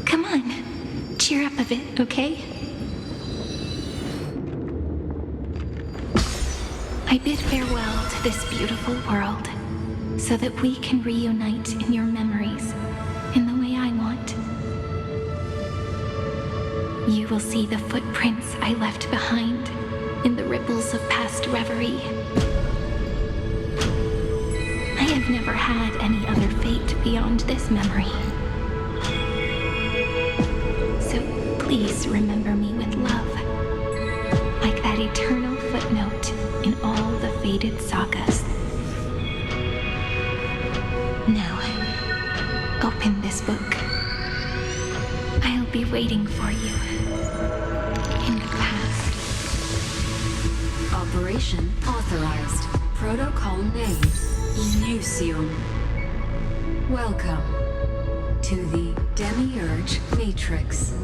Come on, cheer up a bit, okay? I bid farewell to this beautiful world, so that we can reunite in your memories in the way I want. You will see the footprints I left behind in the ripples of past reverie. I have never had any other fate beyond this memory. So please remember me with love, like that eternal footnote in all the faded sagas. Now, open this book. I'll be waiting for you in the past. Operation authorized. Protocol name, Lucium. Welcome to the Demiurge Matrix.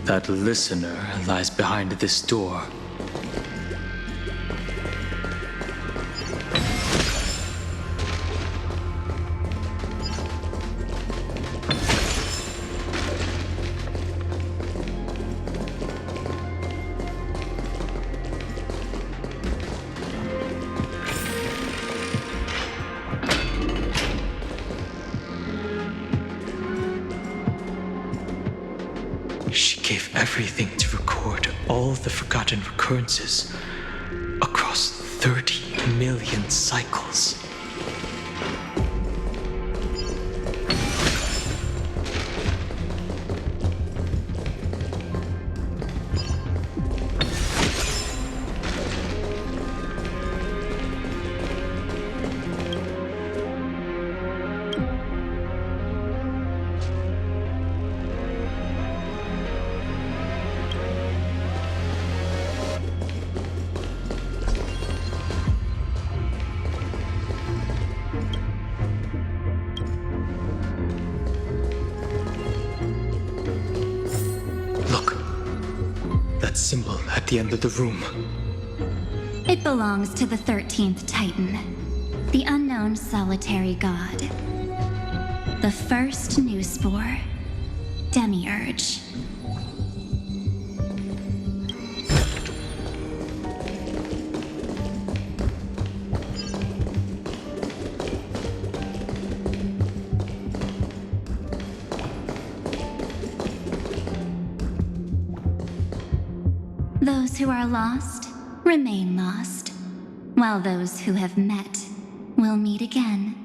That listener lies behind this door. She gave everything to record all the forgotten recurrences across 30 million cycles. That symbol at the end of the room. It belongs to the 13th Titan, the unknown solitary god. The first new spore, Demiurge. Those who are lost remain lost, while those who have met will meet again.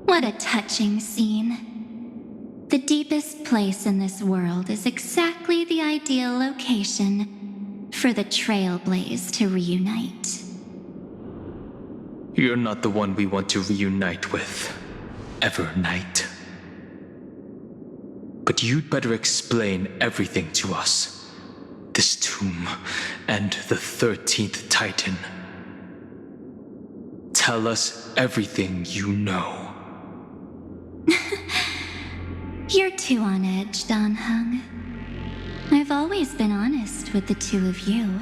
What a touching scene. The deepest place in this world is exactly the ideal location for the Trailblaze to reunite. You're not the one we want to reunite with, Evernight. But you'd better explain everything to us. This tomb and the 13th Titan. Tell us everything you know. You're too on edge, Don Hung. I've always been honest with the two of you.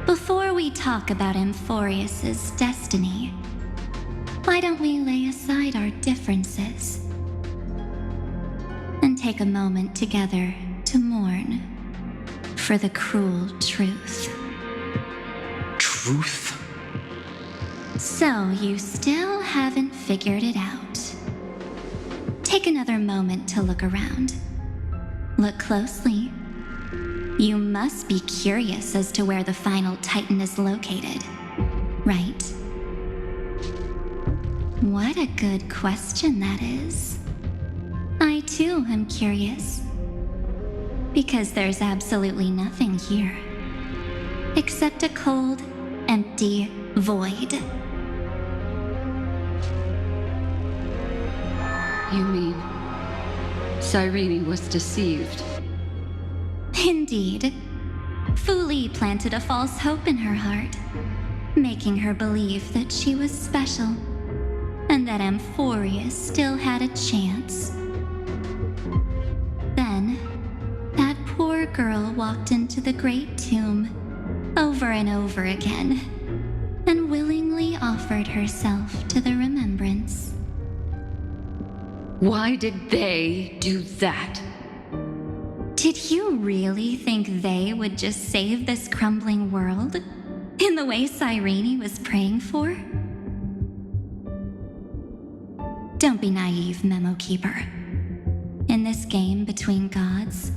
Before we talk about Amphorius's destiny, why don't we lay aside our differences and take a moment together to mourn for the cruel truth. Truth? So you still haven't figured it out. Take another moment to look around. Look closely. You must be curious as to where the final Titan is located, right? What a good question that is. I too am curious. Because there's absolutely nothing here. Except a cold, empty void. You mean Cyrene was deceived. Indeed. Fu Li planted a false hope in her heart, making her believe that she was special, and that Amphorius still had a chance. Then, that poor girl walked into the Great Tomb over and over again, and willingly offered herself to the remembrance. Why did they do that? Did you really think they would just save this crumbling world in the way Cyrene was praying for? Don't be naive, Memo Keeper. In this game between gods,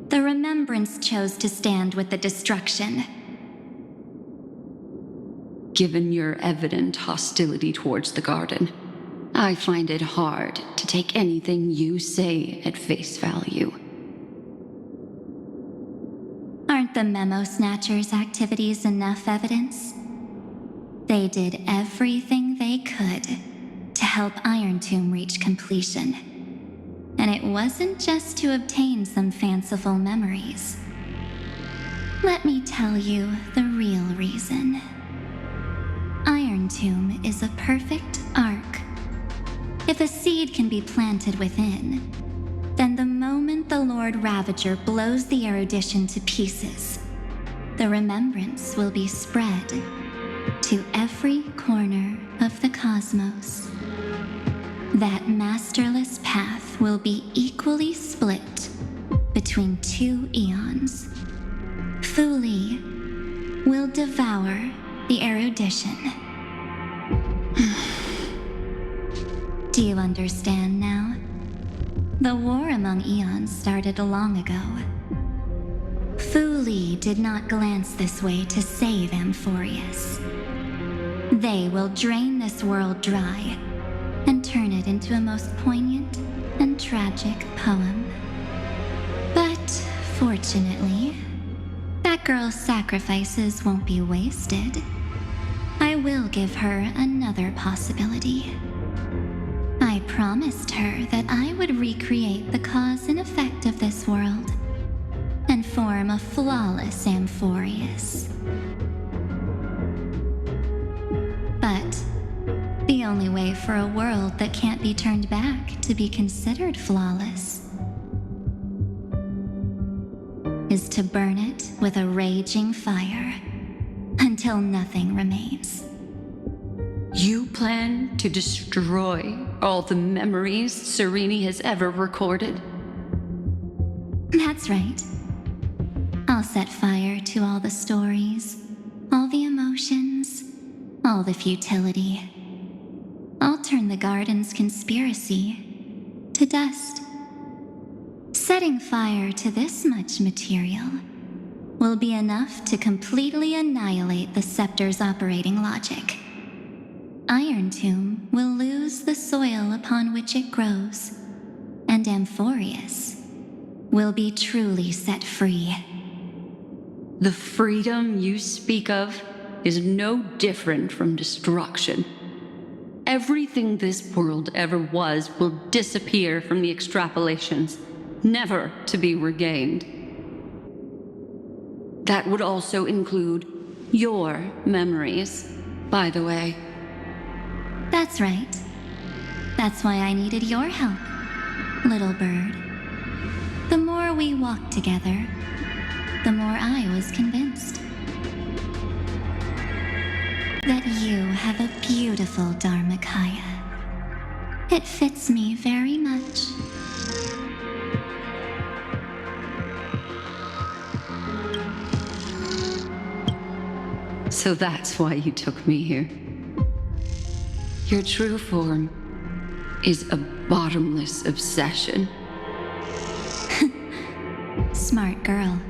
the Remembrance chose to stand with the destruction. Given your evident hostility towards the garden, I find it hard to take anything you say at face value. Aren't the Memo Snatchers' activities enough evidence? They did everything they could to help Iron Tomb reach completion. And it wasn't just to obtain some fanciful memories. Let me tell you the real reason. Iron Tomb is a perfect ark. If a seed can be planted within, then the moment the Lord Ravager blows the erudition to pieces, the remembrance will be spread to every corner of the cosmos. That masterless path will be equally split between two eons. Fu Li will devour the erudition. Do you understand now? The war among eons started long ago. Fu Li did not glance this way to save Amphorius. They will drain this world dry and turn it into a most poignant and tragic poem. But fortunately, that girl's sacrifices won't be wasted. I will give her another possibility. I promised her that I would recreate the cause and effect of this world and form a flawless Amphorius. But the only way for a world that can't be turned back to be considered flawless is to burn it with a raging fire until nothing remains. You plan to destroy all the memories Cyrene has ever recorded? That's right. I'll set fire to all the stories, all the emotions, all the futility. I'll turn the garden's conspiracy to dust. Setting fire to this much material will be enough to completely annihilate the scepter's operating logic. Iron Tomb will lose the soil upon which it grows, and Amphorius will be truly set free. The freedom you speak of is no different from destruction. Everything this world ever was will disappear from the extrapolations, never to be regained. That would also include your memories, by the way. That's right. That's why I needed your help, little bird. The more we walked together, the more I was convinced that you have a beautiful Dharmakaya. It fits me very much. So that's why you took me here. Your true form is a bottomless obsession. Smart girl.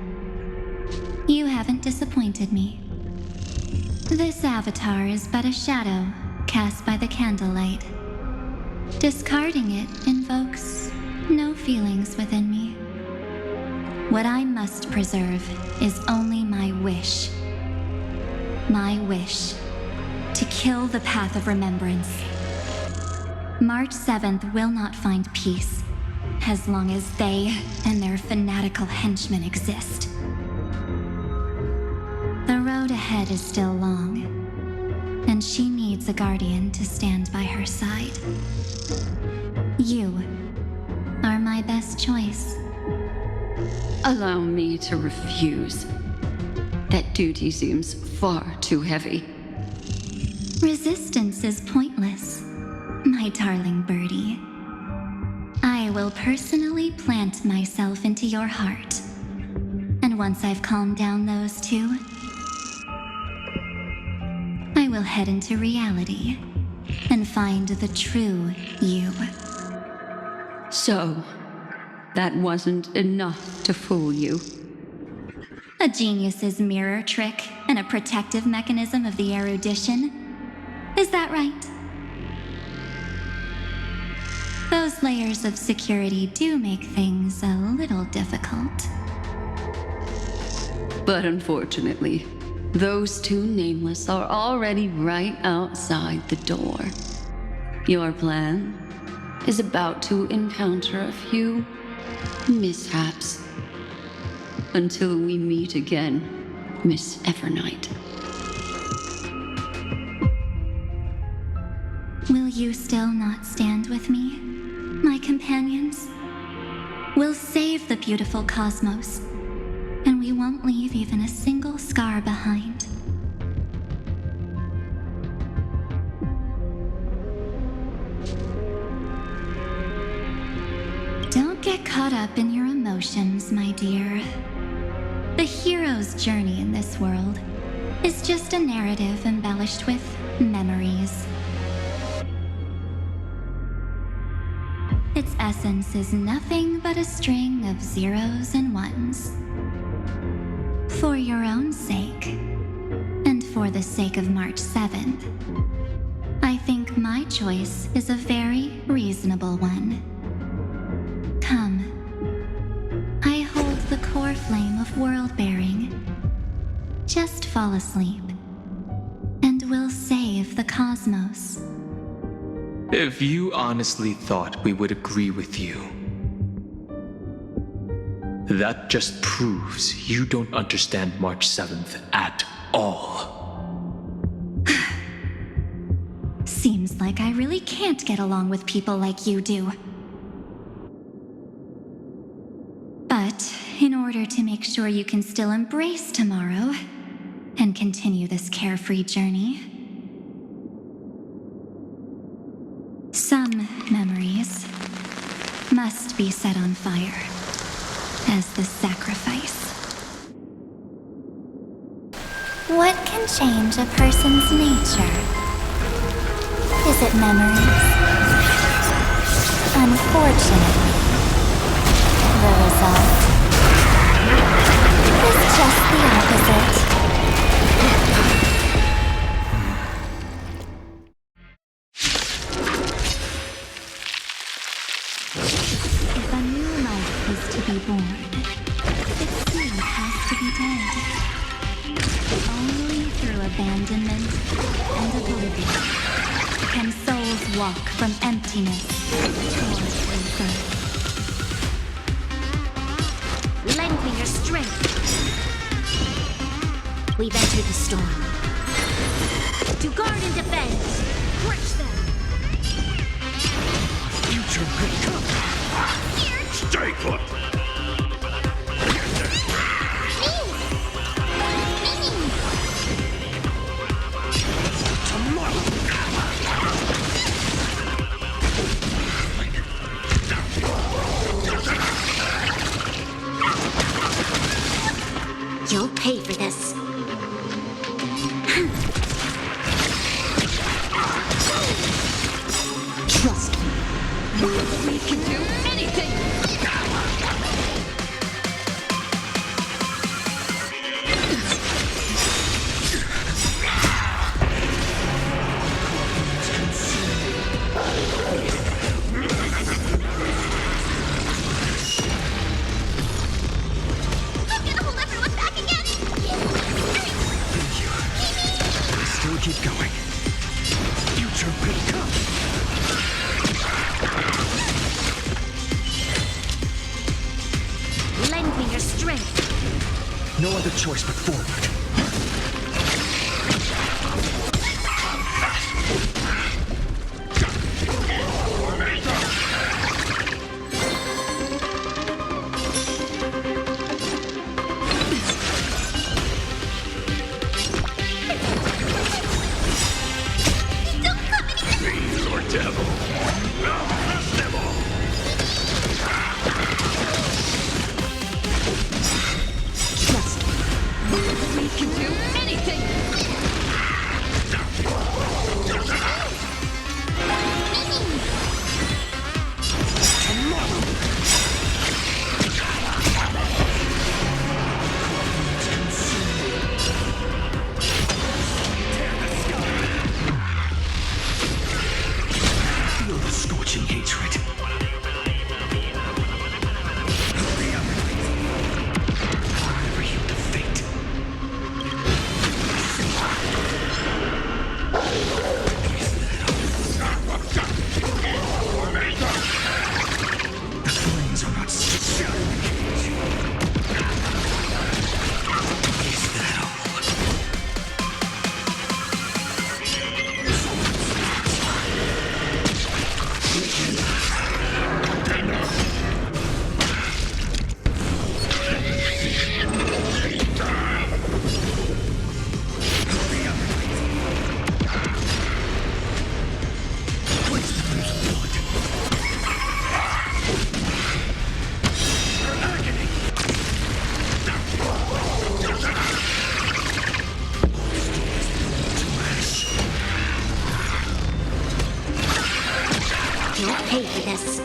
You haven't disappointed me. This avatar is but a shadow cast by the candlelight. Discarding it invokes no feelings within me. What I must preserve is only my wish. My wish to kill the path of remembrance. March 7th will not find peace as long as they and their fanatical henchmen exist. The road ahead is still long, and she needs a guardian to stand by her side. You are my best choice. Allow me to refuse. That duty seems far too heavy. Resistance is pointless, my darling birdie. I will personally plant myself into your heart. And once I've calmed down those two, I will head into reality and find the true you. So, that wasn't enough to fool you. A genius's mirror trick and a protective mechanism of the erudition. Is that right? Those layers of security do make things a little difficult. But unfortunately, those two nameless are already right outside the door. Your plan is about to encounter a few mishaps. Until we meet again, Miss Evernight. Will you still not stand with me, my companions? We'll save the beautiful cosmos, and we won't leave even a single scar behind. Don't get caught up in your emotions, my dear. The hero's journey in this world is just a narrative embellished with memories. Its essence is nothing but a string of zeros and ones. For your own sake, and for the sake of March 7th, I think my choice is a very reasonable one. Come. I hold the core flame of world-bearing. Just fall asleep, and we'll save the cosmos. If you honestly thought we would agree with you, that just proves you don't understand March 7th at all. Seems like I really can't get along with people like you do. But in order to make sure you can still embrace tomorrow and continue this carefree journey, some memories must be set on fire as the sacrifice. What can change a person's nature? Is it memories? Unfortunately, the result is just the opposite. If a new life is to be born, its seed has to be dead. Only through abandonment and oblivion can souls walk from emptiness towards rebirth. Lend me your strength. We've entered the storm. To guard and defend. Crush them. Future will come. Stay put. You'll pay for this. Trust me. We can do anything! Still keep going. Future will come. No other choice but forward. You'll pay for this.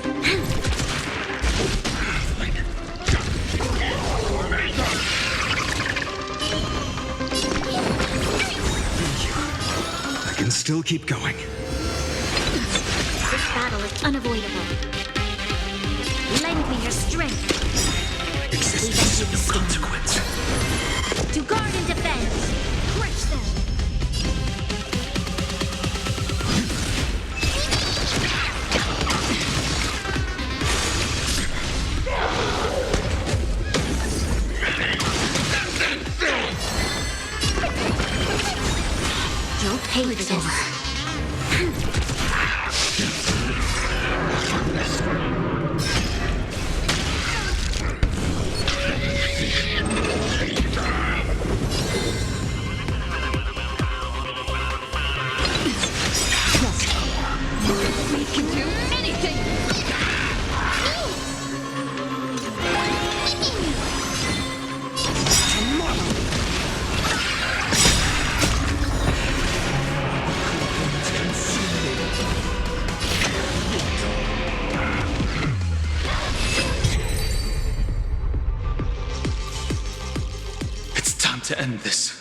I can still keep going. This battle is unavoidable. Lend me your strength. Existence of no consequence. To guard and defend. Crush them. You'll pay for this. We can do anything! It's time to end this.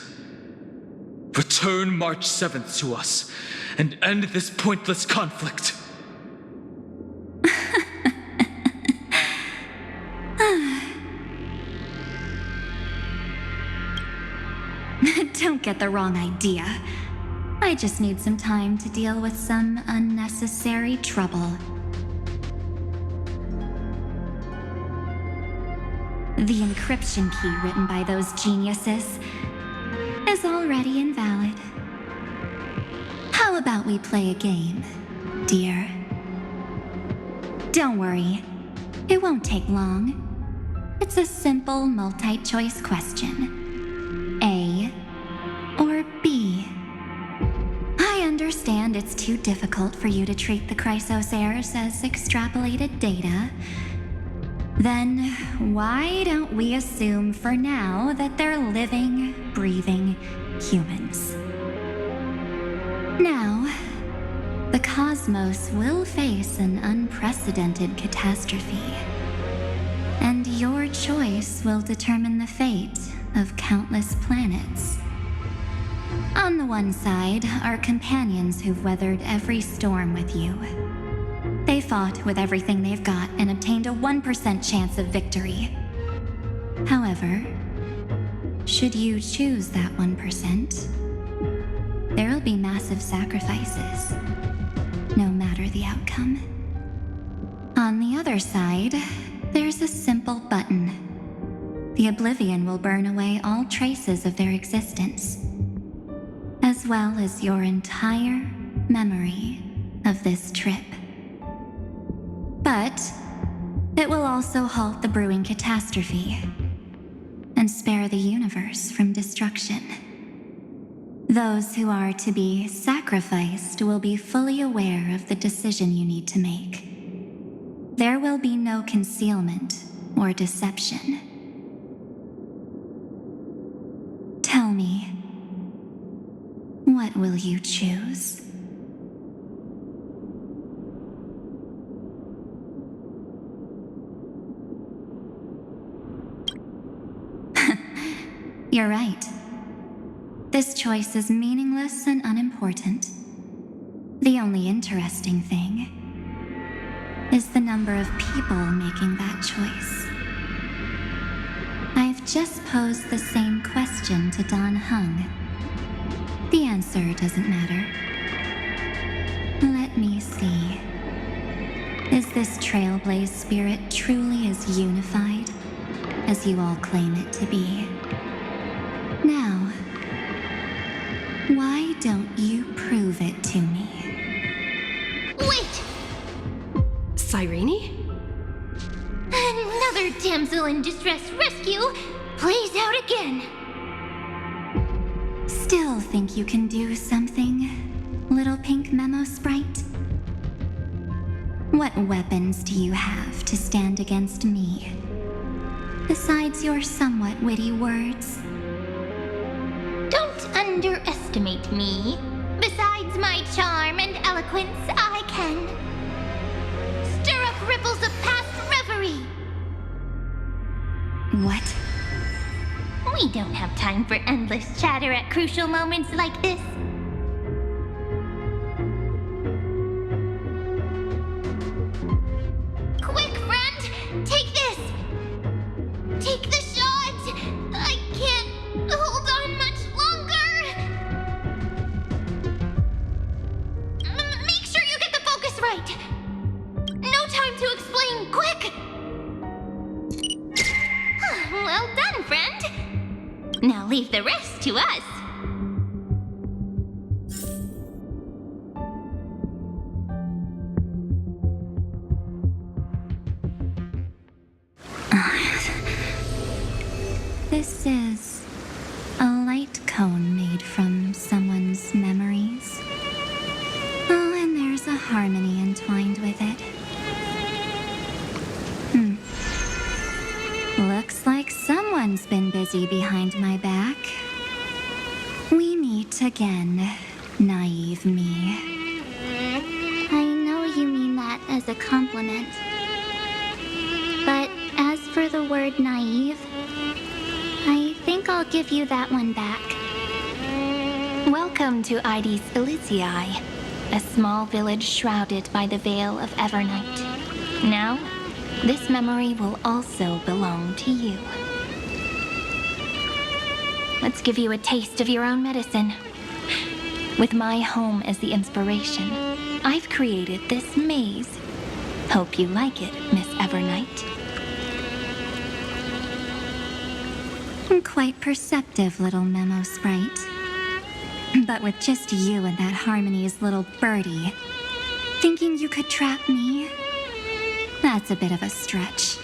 Return March 7th to us and end this pointless conflict. Don't get the wrong idea. I just need some time to deal with some unnecessary trouble. The encryption key written by those geniuses is already invalid. How about we play a game, dear? Don't worry, it won't take long. It's a simple multi-choice question. A or B? I understand it's too difficult for you to treat the Chrysosairs as extrapolated data. Then why don't we assume for now that they're living, breathing humans? Now, the cosmos will face an unprecedented catastrophe, and your choice will determine the fate of countless planets. On the one side are companions who've weathered every storm with you. They fought with everything they've got and obtained a 1% chance of victory. However, should you choose that 1%, there'll be massive sacrifices, no matter the outcome. On the other side, there's a simple button. the oblivion will burn away all traces of their existence, as well as your entire memory of this trip. But it will also halt the brewing catastrophe and spare the universe from destruction. Those who are to be sacrificed will be fully aware of the decision you need to make. There will be no concealment or deception. Tell me, what will you choose? You're right. This choice is meaningless and unimportant. The only interesting thing is the number of people making that choice. I've just posed the same question to Don Hung. The answer doesn't matter. Let me see. Is this Trailblaze spirit truly as unified as you all claim it to be? Now, why don't you prove it to me? Wait! Cyrene? Another damsel in distress rescue plays out again. Still think you can do something, little pink memo sprite? What weapons do you have to stand against me, besides your somewhat witty words? Don't underestimate me. Besides my charm and eloquence, I can stir up ripples of past reverie. What? We don't have time for endless chatter at crucial moments like this. Quick, friend! Take this! Take the shot! I can't hold on much longer! Make sure you get the focus right! No time to explain, quick! Well done, friend! Now leave the rest to us. This is a light cone made from someone's memories. Oh, and there's a harmony entwined with it. Looks like someone's been busy behind my back. We meet again, naive me. I know you mean that as a compliment. But as for the word naive, I think I'll give you that one back. Welcome to Ides Elysiae, a small village shrouded by the veil of Evernight. Now, this memory will also belong to you. Let's give you a taste of your own medicine. With my home as the inspiration, I've created this maze. Hope you like it, Miss Evernight. Quite perceptive, little memo sprite. But with just you and that Harmony's little birdie, thinking you could trap me? That's a bit of a stretch.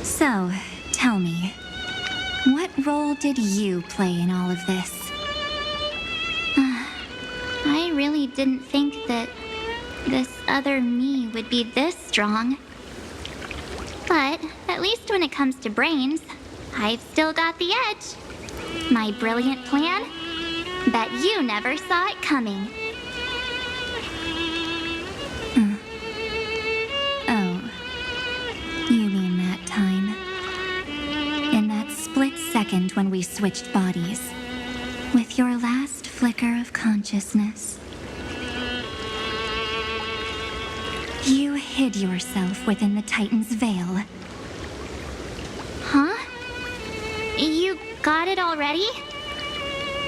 So, tell me, what role did you play in all of this? I really didn't think that this other me would be this strong. But at least when it comes to brains, I've still got the edge. My brilliant plan? Bet you never saw it coming. Oh, you mean that time? In that split second when we switched bodies, with your last flicker of consciousness. You hid yourself within the Titan's veil. Huh? You got it already?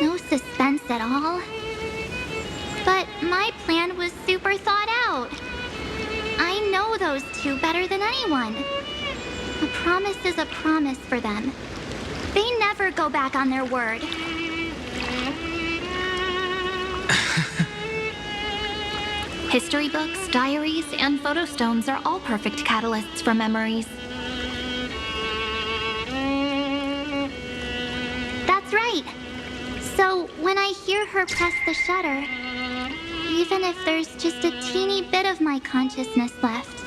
No suspense at all. But my plan was super thought out. I know those two better than anyone. A promise is a promise for them. They never go back on their word. History books, diaries, and photo stones are all perfect catalysts for memories. That's right. So when I hear her press the shutter, even if there's just a teeny bit of my consciousness left,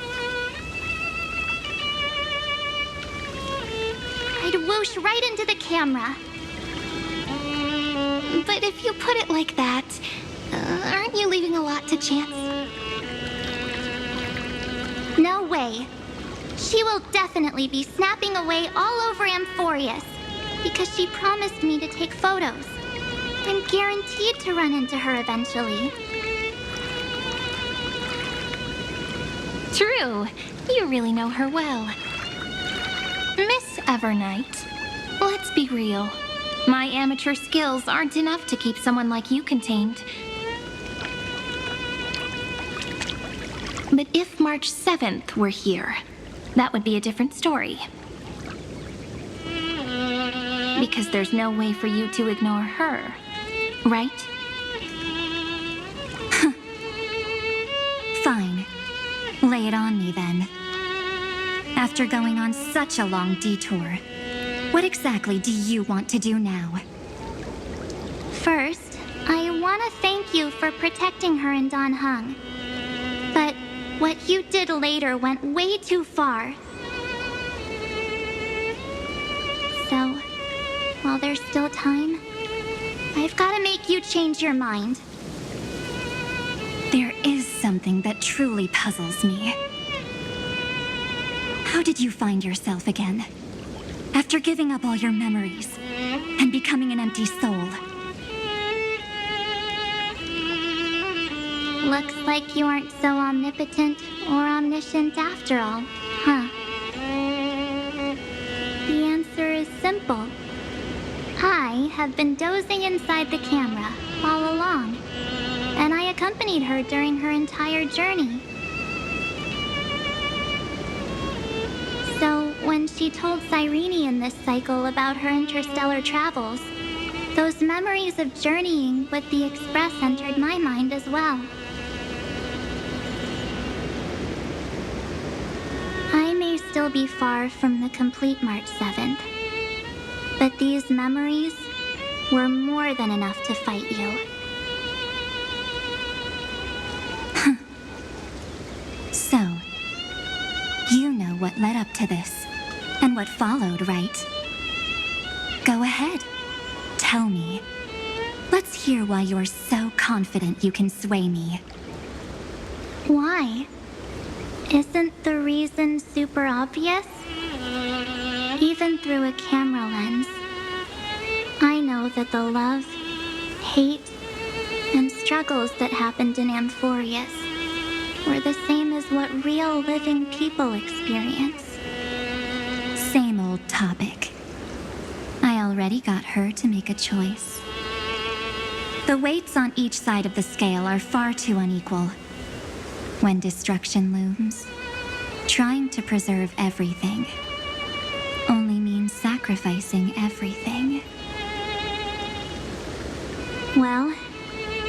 I'd whoosh right into the camera. But if you put it like that, aren't you leaving a lot to chance? No way. She will definitely be snapping away all over Amphorius because she promised me to take photos. I'm guaranteed to run into her eventually. True. You really know her well. Miss Evernight, let's be real. My amateur skills aren't enough to keep someone like you contained. But if March 7th were here, that would be a different story. Because there's no way for you to ignore her, right? Fine. Lay it on me then. After going on such a long detour, what exactly do you want to do now? First, I want to thank you for protecting her and Don Hung. But what you did later went way too far. So, while there's still time, I've got to make you change your mind. There is something that truly puzzles me. How did you find yourself again? After giving up all your memories and becoming an empty soul. Looks like you aren't so omnipotent or omniscient after all, huh? The answer is simple. I have been dozing inside the camera all along, and I accompanied her during her entire journey. So, when she told Cyrene in this cycle about her interstellar travels, those memories of journeying with the Express entered my mind as well. I may still be far from the complete March 7th, but these memories were more than enough to fight you. So, you know what led up to this, and what followed, right? Go ahead. Tell me. Let's hear why you're so confident you can sway me. Why? Isn't the reason super obvious? Even through a camera lens, I know that the love, hate, and struggles that happened in Amphorius were the same as what real living people experience. Same old topic. I already got her to make a choice. The weights on each side of the scale are far too unequal. When destruction looms, trying to preserve everything only means sacrificing everything. Well,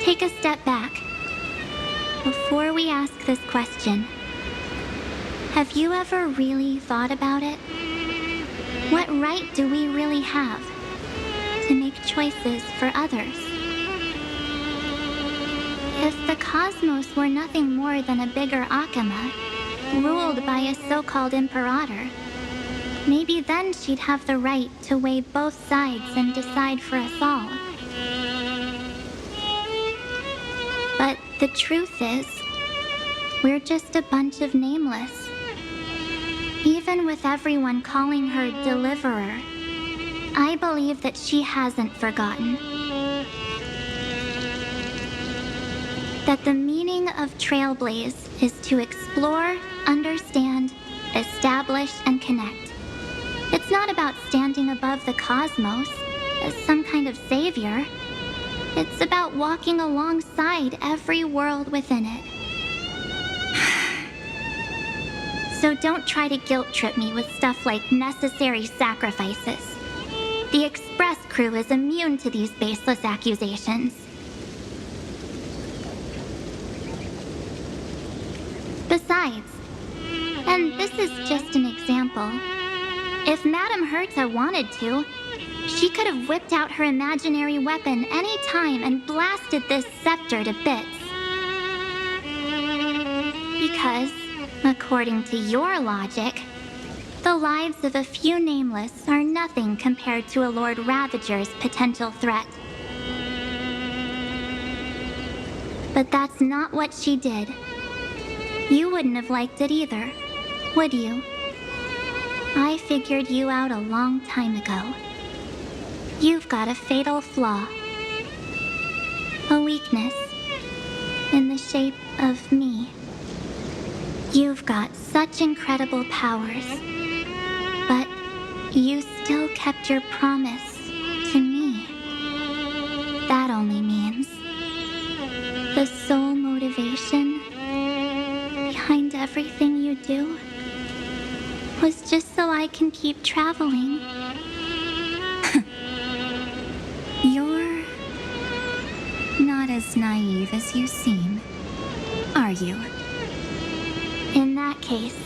take a step back. Before we ask this question, have you ever really thought about it? What right do we really have to make choices for others? If the cosmos were nothing more than a bigger Akama, ruled by a so-called imperator, maybe then she'd have the right to weigh both sides and decide for us all. But the truth is, we're just a bunch of nameless. Even with everyone calling her Deliverer, I believe that she hasn't forgotten. That the meaning of Trailblaze is to explore, understand, establish, and connect. It's not about standing above the cosmos as some kind of savior. It's about walking alongside every world within it. So don't try to guilt trip me with stuff like necessary sacrifices. The Express crew is immune to these baseless accusations. Besides, and this is just an example, if Madame Herta wanted to, she could have whipped out her imaginary weapon any time and blasted this scepter to bits. Because, according to your logic, the lives of a few nameless are nothing compared to a Lord Ravager's potential threat. But that's not what she did. You wouldn't have liked it either, would you? I figured you out a long time ago. You've got a fatal flaw. A weakness. In the shape of me. You've got such incredible powers. But you still kept your promise to me. That only means the sole motivation behind everything you do was just so I can keep traveling. You're not as naive as you seem, are you? In that case,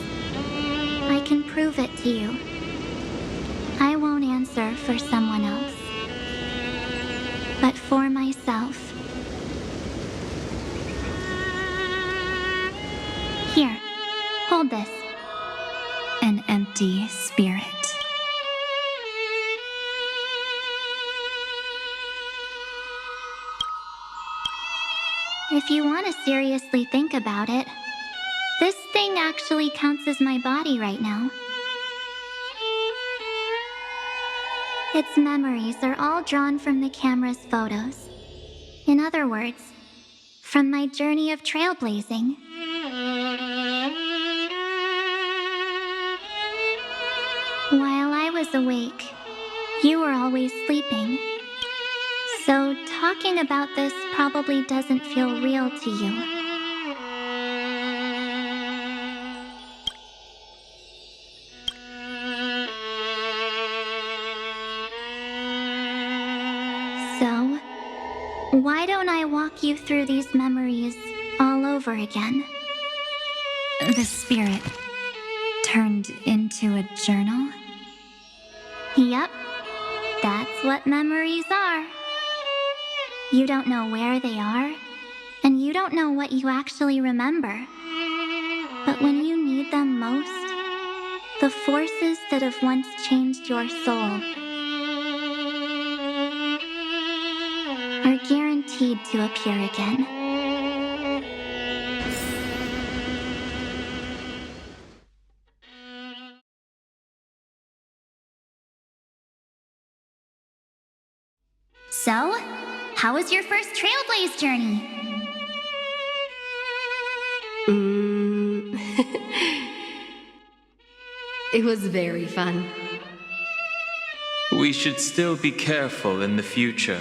I can prove it to you. I won't answer for someone else, but for myself. Here, hold this. An empty spirit. If you want to seriously think about it, this thing actually counts as my body right now. Its memories are all drawn from the camera's photos. In other words, from my journey of trailblazing. While I was awake, you were always sleeping. So talking about this probably doesn't feel real to you. So, why don't I walk you through these memories all over again? The spirit turned into a journal? Yep, that's what memories are. You don't know where they are, and you don't know what you actually remember. But when you need them most, the forces that have once changed your soul are guaranteed to appear again. So, how was your first Trailblaze journey? It was very fun. We should still be careful in the future.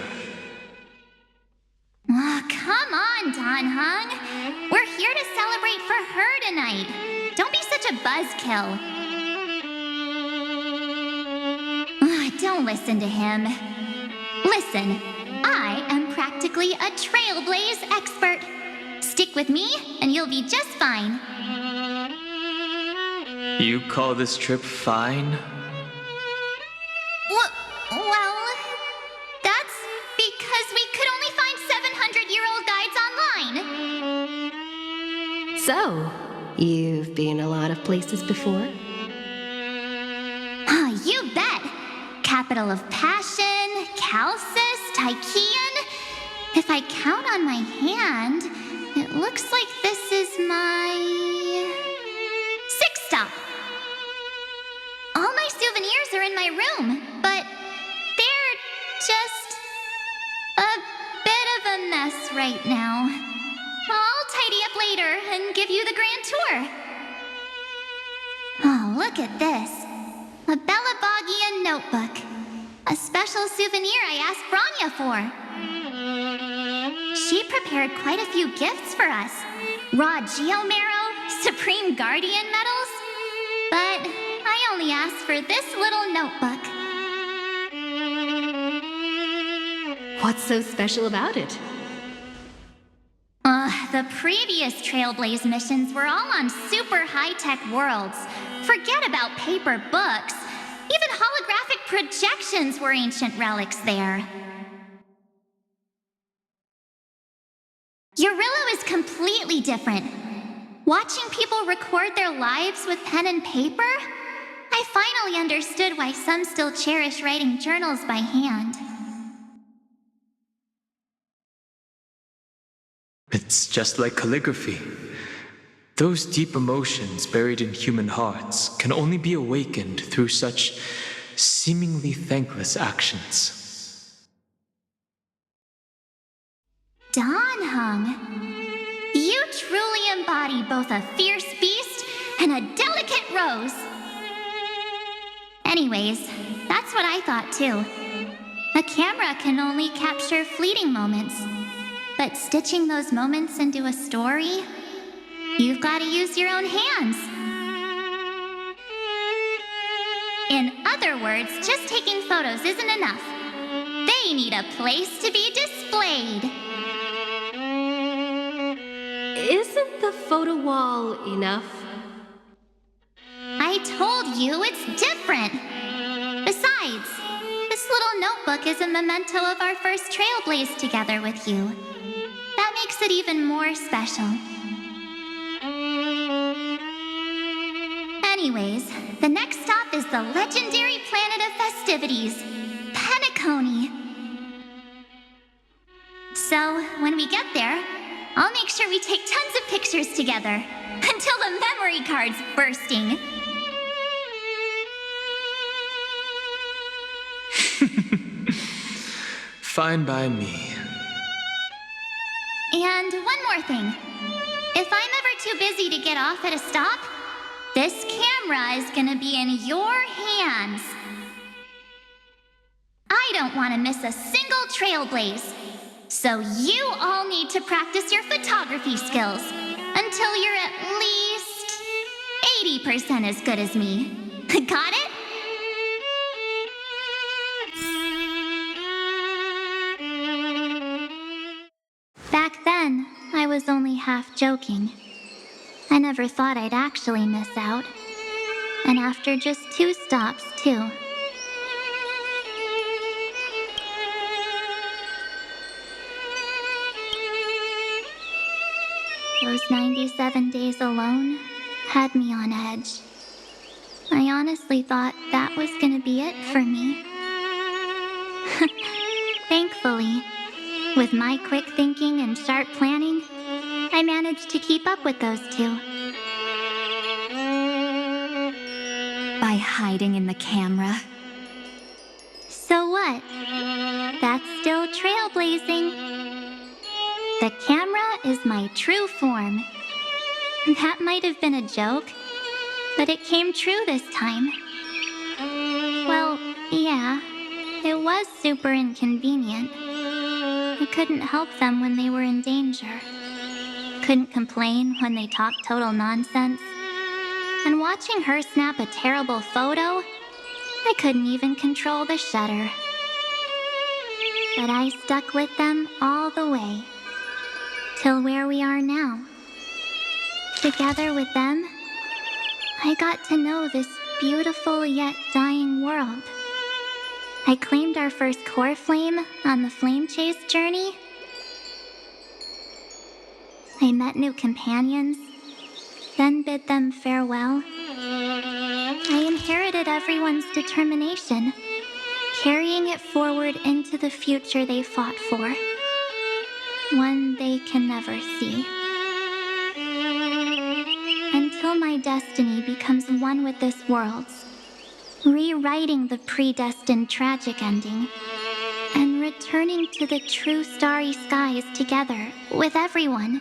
Oh, come on, Don Hung. We're here to celebrate for her tonight. Don't be such a buzzkill. Don't listen to him. Listen, I am practically a Trailblaze expert. Stick with me, and you'll be just fine. You call this trip fine? Well, that's because we could only find 700-year-old guides online. So, you've been a lot of places before? You bet. Capital of Passion, Calcis, Tychean. If I count on my hand, it looks like this is my 6th stop. All my souvenirs are in my room, but they're just a bit of a mess right now. I'll tidy up later and give you the grand tour. Oh, look at this. A Bellabogian notebook. A special souvenir I asked Branya for. She prepared quite a few gifts for us. Raw Geomarrow, Supreme Guardian medals, only asked for this little notebook. What's so special about it? The previous Trailblaze missions were all on super high-tech worlds. Forget about paper books. Even holographic projections were ancient relics there. Eurillo is completely different. Watching people record their lives with pen and paper, I finally understood why some still cherish writing journals by hand. It's just like calligraphy. Those deep emotions buried in human hearts can only be awakened through such seemingly thankless actions. Danheng, you truly embody both a fierce beast and a delicate rose. Anyways, that's what I thought too. A camera can only capture fleeting moments, but stitching those moments into a story, you've got to use your own hands. In other words, just taking photos isn't enough. They need a place to be displayed. Isn't the photo wall enough? I told you it's different. Besides, this little notebook is a memento of our first Trailblaze together with you. That makes it even more special. Anyways, the next stop is the legendary planet of festivities, Penacony. So, when we get there, I'll make sure we take tons of pictures together, until the memory card's bursting. Fine by me. And one more thing. If I'm ever too busy to get off at a stop, this camera is gonna be in your hands. I don't want to miss a single Trailblaze. So you all need to practice your photography skills until you're at least 80% as good as me. Got it? Back then, I was only half joking. I never thought I'd actually miss out. And after just 2 stops, too. Those 97 days alone had me on edge. I honestly thought that was gonna be it for me. Thankfully, with my quick thinking and sharp planning, I managed to keep up with those 2. By hiding in the camera. So what? That's still trailblazing. The camera is my true form. That might have been a joke, but it came true this time. Well, yeah, it was super inconvenient. I couldn't help them when they were in danger. Couldn't complain when they talked total nonsense. And watching her snap a terrible photo, I couldn't even control the shutter. But I stuck with them all the way. Till where we are now. Together with them, I got to know this beautiful yet dying world. I claimed our first core flame on the flame chase journey. I met new companions, then bid them farewell. I inherited everyone's determination, carrying it forward into the future they fought for. One they can never see. Until my destiny becomes one with this world's, rewriting the predestined tragic ending, and returning to the true starry skies together with everyone.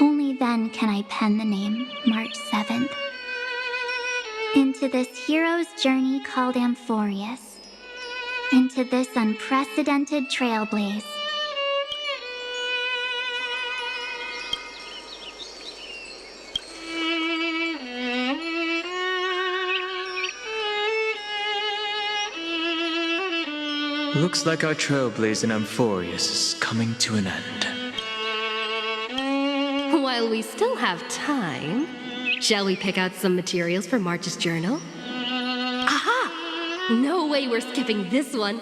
Only then can I pen the name March 7th. Into this hero's journey called Amphorius. Into this unprecedented trailblaze. Looks like our Trailblaze in Amphorius is coming to an end. While we still have time, shall we pick out some materials for March's journal? Aha! No way we're skipping this one.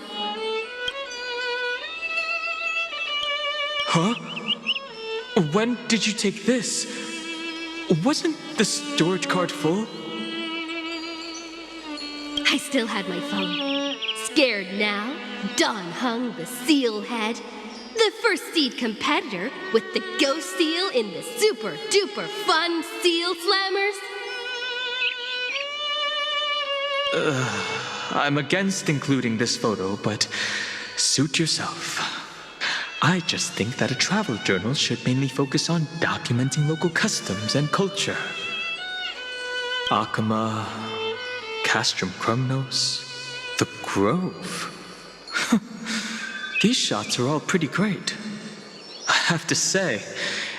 Huh? When did you take this? Wasn't the storage card full? I still had my phone. Scared now? Dawn hung the seal head. The first seed competitor with the ghost seal in the super duper fun seal slammers. I'm against including this photo, but suit yourself. I just think that a travel journal should mainly focus on documenting local customs and culture. Akama, Castrum Krumnos, the Grove. These shots are all pretty great. I have to say,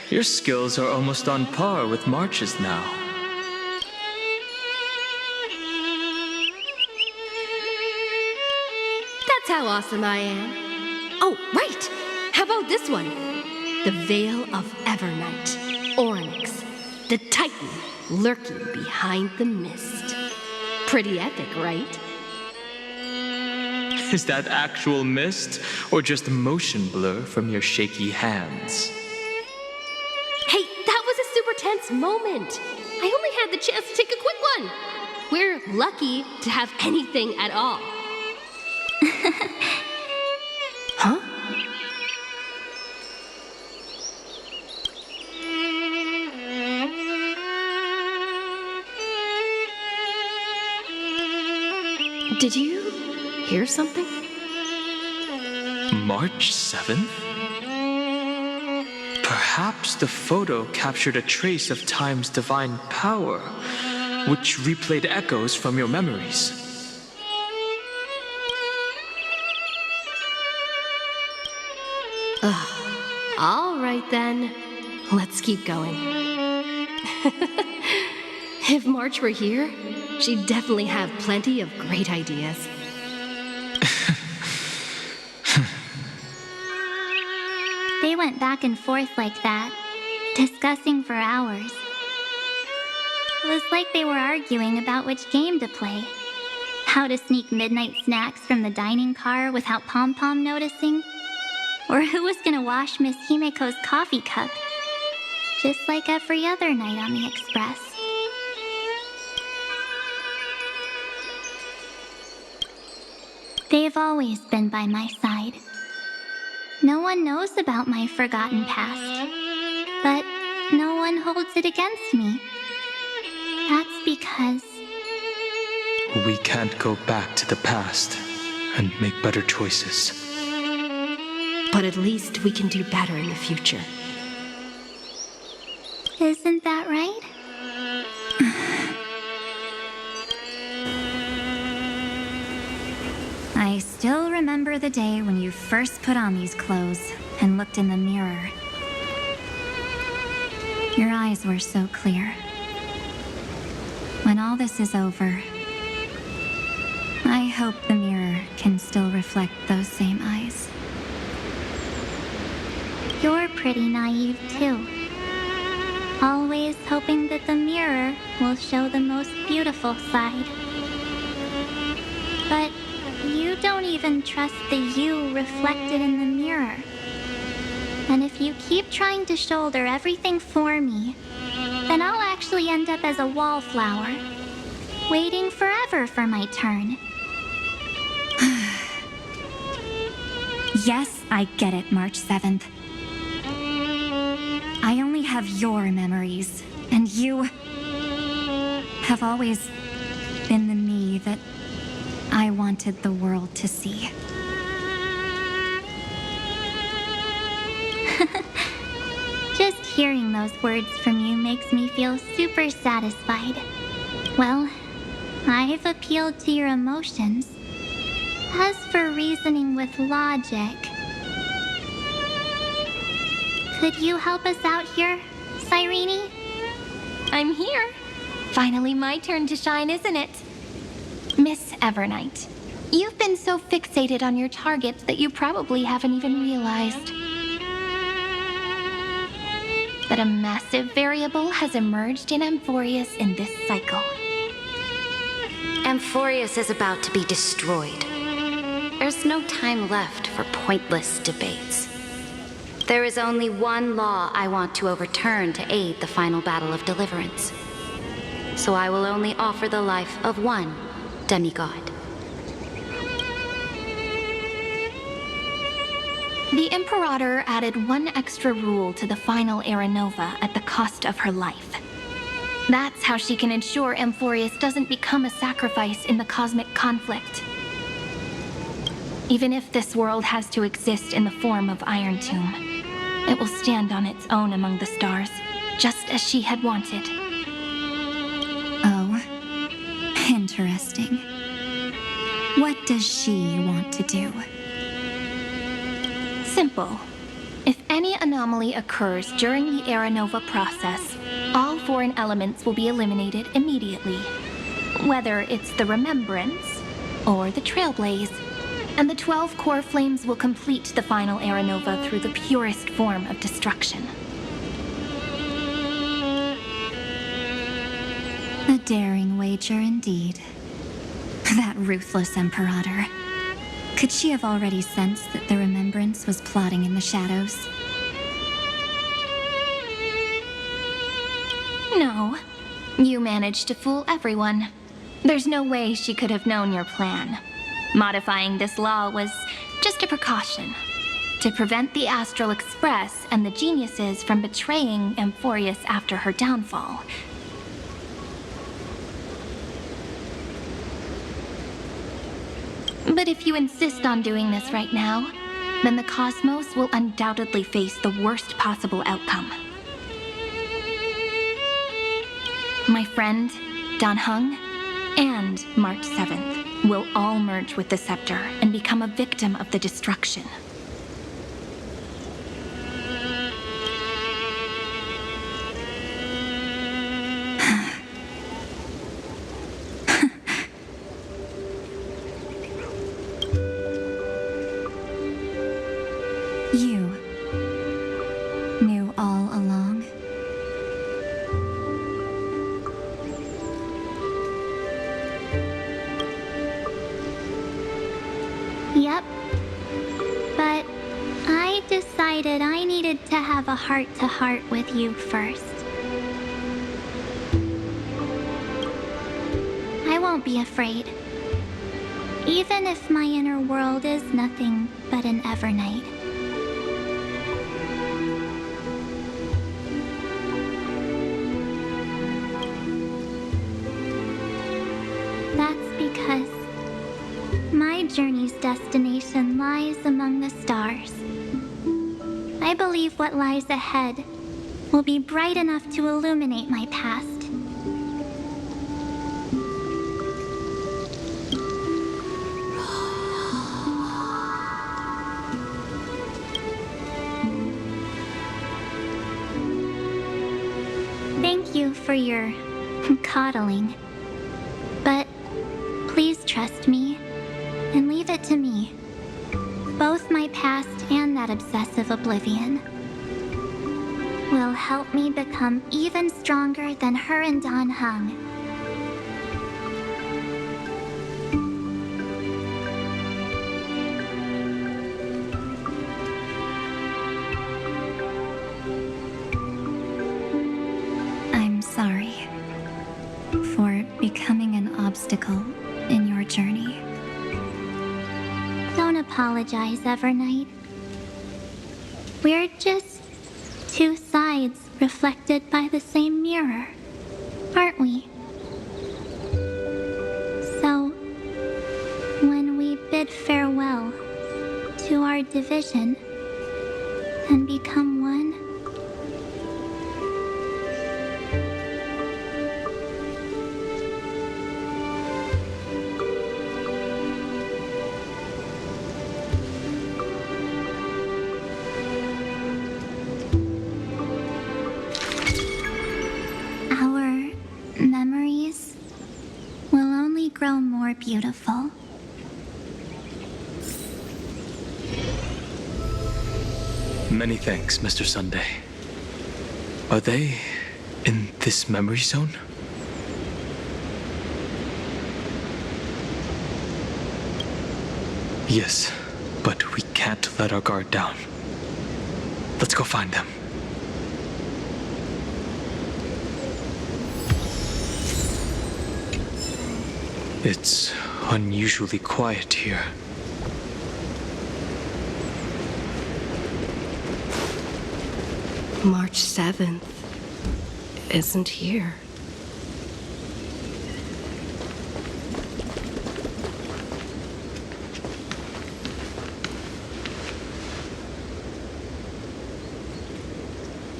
your skills are almost on par with March's now. That's how awesome I am. Oh, right! How about this one? The Veil of Evernight, Onyx, the Titan lurking behind the mist. Pretty epic, right? Is that actual mist, or just motion blur from your shaky hands? Hey, that was a super tense moment. I only had the chance to take a quick one. We're lucky to have anything at all. Huh? Did you hear something? March 7th? Perhaps the photo captured a trace of time's divine power, which replayed echoes from your memories. All right then, let's keep going. If March were here, she'd definitely have plenty of great ideas. They went back and forth like that, discussing for hours. It was like they were arguing about which game to play. How to sneak midnight snacks from the dining car without Pom-Pom noticing. Or who was gonna wash Miss Himeko's coffee cup. Just like every other night on the Express. They've always been by my side. No one knows about my forgotten past, but no one holds it against me. That's because We can't go back to the past and make better choices. But at least we can do better in the future. Isn't that right? I still remember the day when you first put on these clothes and looked in the mirror. Your eyes were so clear. When all this is over, I hope the mirror can still reflect those same eyes. You're pretty naive too. Always hoping that the mirror will show the most beautiful side. But you don't even trust the you reflected in the mirror. And if you keep trying to shoulder everything for me, then I'll actually end up as a wallflower, waiting forever for my turn. Yes, I get it, March 7th. I only have your memories, and you have always been the me that I wanted the world to see. Just hearing those words from you makes me feel super satisfied. Well, I've appealed to your emotions. As for reasoning with logic, could you help us out here, Cyrene? I'm here. Finally my turn to shine, isn't it? Miss Evernight, You've been so fixated on your targets that you probably haven't even realized that a massive variable has emerged in Amphorius in this cycle. Amphorius is about to be destroyed. There's no time left for pointless debates. There is only one law I want to overturn to aid the final battle of deliverance. So I will only offer the life of one demigod. The Imperator added one extra rule to the final Era Nova at the cost of her life. That's how she can ensure Amphorius doesn't become a sacrifice in the cosmic conflict. Even if this world has to exist in the form of Iron Tomb, it will stand on its own among the stars, just as she had wanted. Oh, interesting. What does she want to do? Simple. If any anomaly occurs during the Era Nova process, all foreign elements will be eliminated immediately. Whether it's the Remembrance or the Trailblaze, and the 12 core flames will complete the final Era Nova through the purest form of destruction. A daring wager indeed. That ruthless Imperator. Could she have already sensed that the Remembrance was plotting in the shadows? No. You managed to fool everyone. There's no way she could have known your plan. Modifying this law was just a precaution to prevent the Astral Express and the geniuses from betraying Amphorius after her downfall. But if you insist on doing this right now, then the cosmos will undoubtedly face the worst possible outcome. My friend, Dan Heng, and March 7th will all merge with the Scepter and become a victim of the destruction. You knew all along? Yep. But I decided I needed to have a heart-to-heart with you first. I won't be afraid. Even if my inner world is nothing but an Evernight. That's because my journey's destination lies among the stars. I believe what lies ahead will be bright enough to illuminate my past. Thank you for your coddling. But please trust me and leave it to me. Both my past and that obsessive oblivion will help me become even stronger than her and Dan Heng. I'm sorry for becoming an obstacle in your journey. Don't apologize, Evernight. We're just two sides reflected by the same mirror, aren't we? So, when we bid farewell to our division and become one, memories will only grow more beautiful Many thanks, Mr. Sunday. Are they in this memory zone? Yes, but we can't let our guard down. Let's go find them. It's unusually quiet here. March 7th isn't here.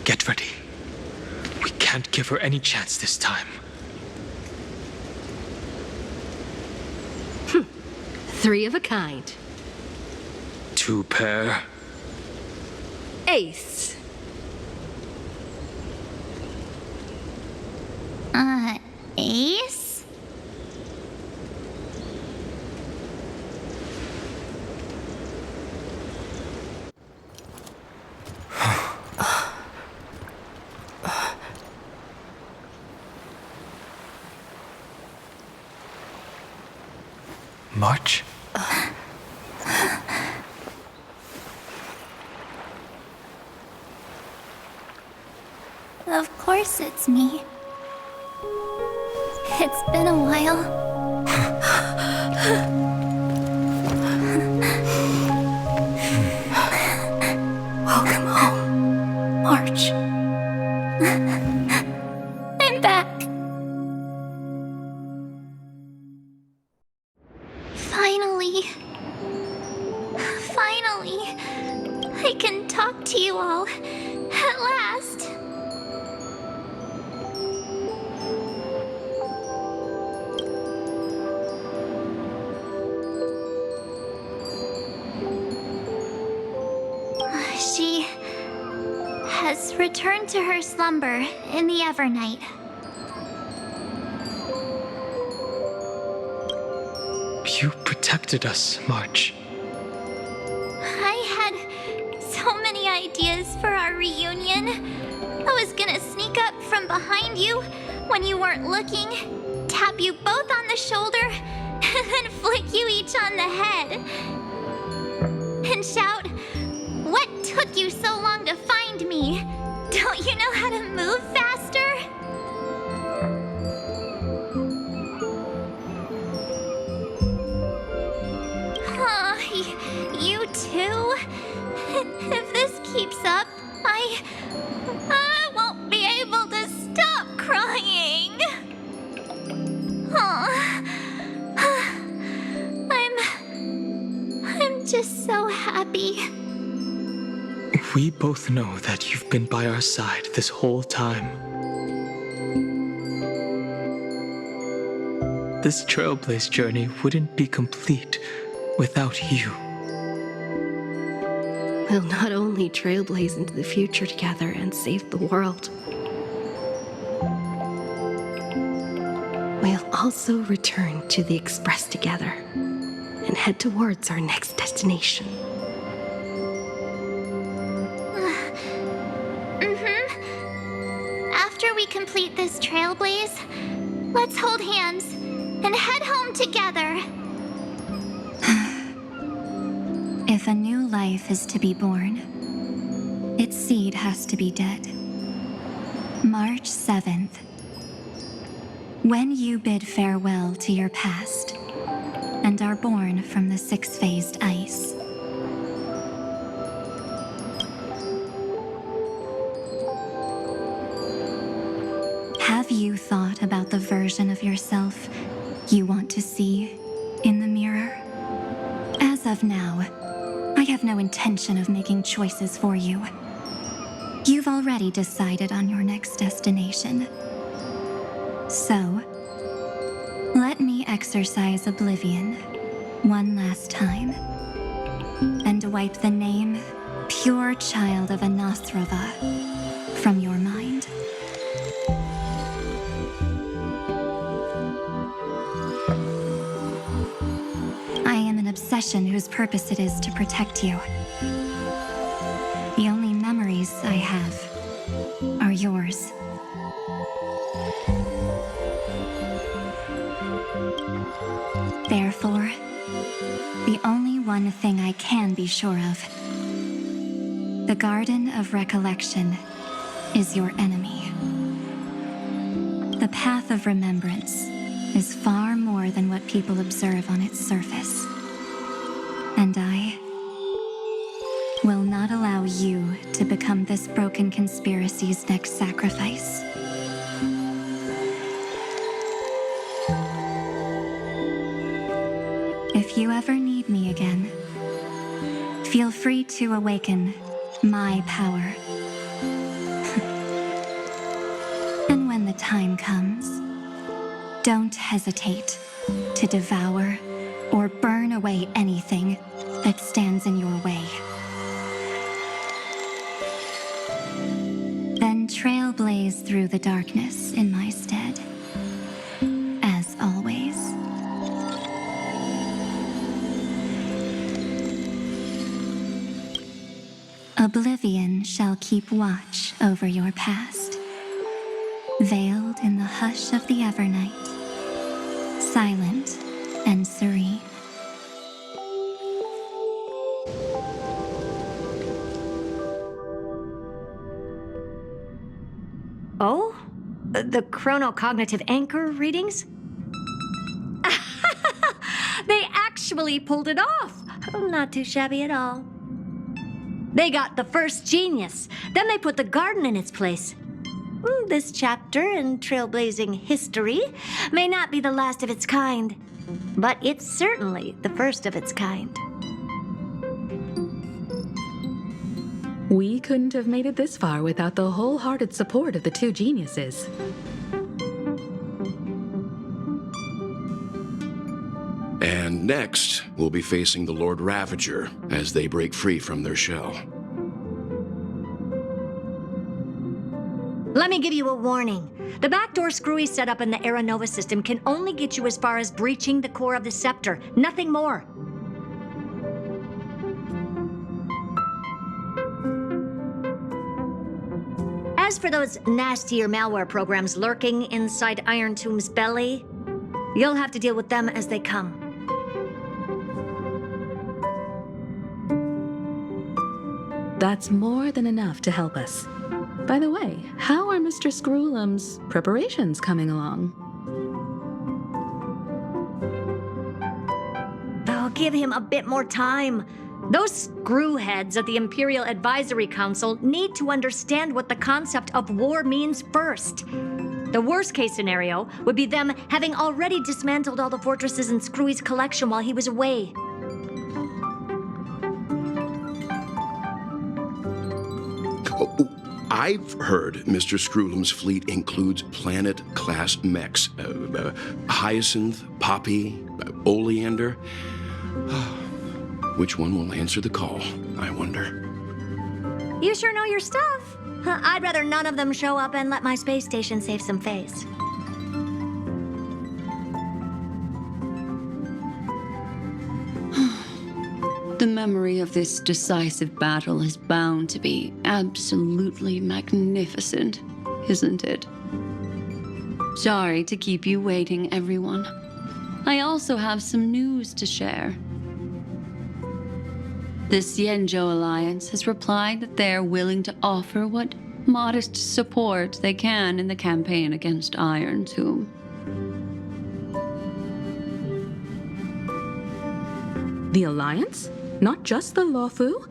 Get ready. We can't give her any chance this time. Three of a kind. Two pair. Ace. Ace? March? Of course it's me. It's been a while. Welcome home, March. I'm back. Finally, I can talk to you all at last. She has returned to her slumber in the Evernight. You protected us, March. I had so many ideas for our reunion. I was gonna sneak up from behind you when you weren't looking, tap you both on the shoulder, and then flick you each on the head. And shout, "What took you so long to find me? Don't you know how to move faster?" You too? If this keeps up, I won't be able to stop crying. I'm just so happy. We both know that you've been by our side this whole time. This Trailblaze journey wouldn't be complete without you. We'll not only trailblaze into the future together and save the world, we'll also return to the Express together and head towards our next destination. After we complete this Trailblaze, let's hold hands and head home together. If a new life is to be born, its seed has to be dead. March 7th. When you bid farewell to your past and are born from the six-phased ice. Have you thought about the version of yourself you want to see in the mirror? As of now, I have no intention of making choices for you. You've already decided on your next destination. So, let me exercise oblivion one last time and wipe the name Pure Child of Anathrava from your mind. I am an obsession whose purpose it is to protect you. The only be sure of. The Garden of Recollection is your enemy. The Path of Remembrance is far more than what people observe on its surface. And I will not allow you to become this broken conspiracy's next sacrifice. If you ever need me again, feel free to awaken my power. And when the time comes, don't hesitate to devour or burn away anything that stands in your way. Then trailblaze through the darkness in my stead, as always. Oblivion shall keep watch over your past, veiled in the hush of the Evernight, silent and serene. Oh? The chronocognitive anchor readings? They actually pulled it off! Not too shabby at all. They got the first genius. Then they put the garden in its place. This chapter in trailblazing history may not be the last of its kind, but it's certainly the first of its kind. We couldn't have made it this far without the wholehearted support of the two geniuses. And next, we'll be facing the Lord Ravager as they break free from their shell. Let me give you a warning. The backdoor screwy setup in the Aeronova system can only get you as far as breaching the core of the scepter, nothing more. As for those nastier malware programs lurking inside Iron Tomb's belly, you'll have to deal with them as they come. That's more than enough to help us. By the way, how are Mr. Screwlum's preparations coming along? Oh, give him a bit more time. Those screwheads at the Imperial Advisory Council need to understand what the concept of war means first. The worst case scenario would be them having already dismantled all the fortresses in Screwy's collection while he was away. I've heard Mr. Screwlum's fleet includes planet-class mechs. Hyacinth, Poppy, Oleander. Which one will answer the call, I wonder? You sure know your stuff. I'd rather none of them show up and let my space station save some face. The memory of this decisive battle is bound to be absolutely magnificent, isn't it? Sorry to keep you waiting, everyone. I also have some news to share. The Xianzhou Alliance has replied that they're willing to offer what modest support they can in the campaign against Iron Tomb. The Alliance? Not just the Luofu?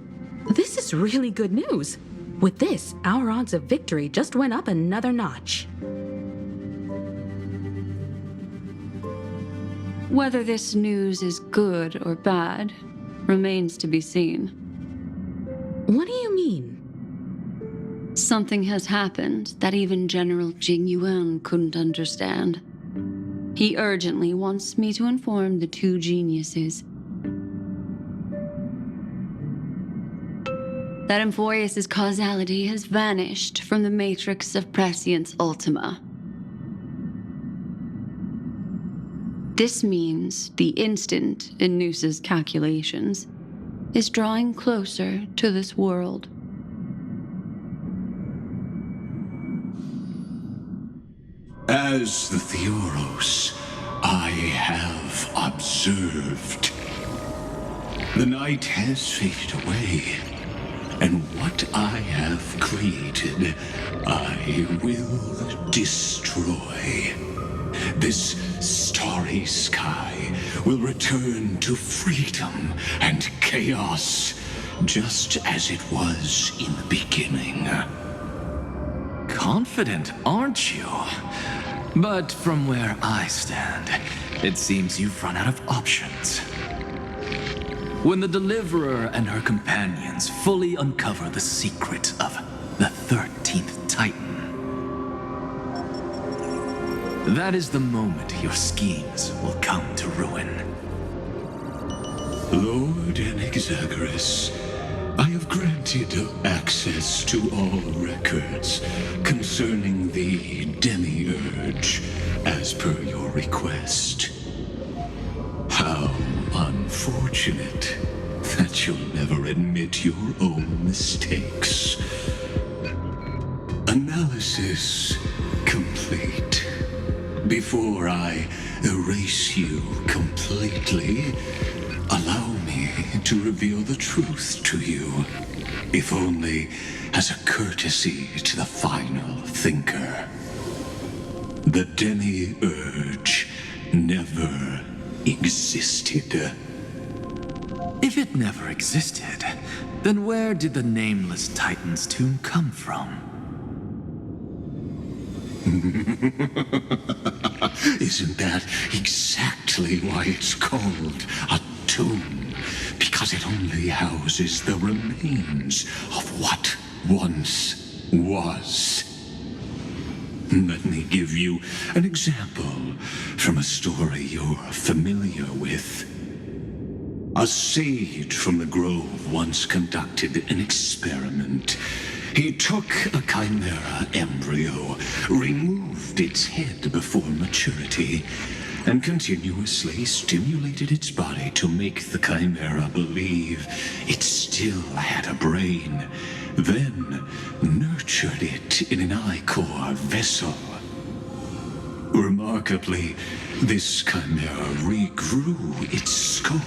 This is really good news. With this, our odds of victory just went up another notch. Whether this news is good or bad remains to be seen. What do you mean? Something has happened that even General Jing Yuan couldn't understand. He urgently wants me to inform the two geniuses that Amphorius's causality has vanished from the matrix of Prescience Ultima. This means the instant in Noose's calculations is drawing closer to this world. As the Theoros, I have observed. The night has faded away, and what I have created, I will destroy. This starry sky will return to freedom and chaos, just as it was in the beginning. Confident, aren't you? But from where I stand, it seems you've run out of options. When the Deliverer and her companions fully uncover the secret of the 13th Titan, that is the moment your schemes will come to ruin. Lord Enexagoras, I have granted access to all records concerning the Demiurge, as per your request. How unfortunate that you'll never admit your own mistakes. Analysis complete. Before I erase you completely, allow me to reveal the truth to you, if only as a courtesy to the final thinker. The Demiurge never existed. If it never existed, then where did the nameless Titan's tomb come from? Isn't that exactly why it's called a tomb? Because it only houses the remains of what once was. Let me give you an example from a story you're familiar with. A sage from the grove once conducted an experiment. He took a chimera embryo, removed its head before maturity, and continuously stimulated its body to make the chimera believe it still had a brain, then nurtured it in an ichor vessel. Remarkably, this chimera regrew its skull,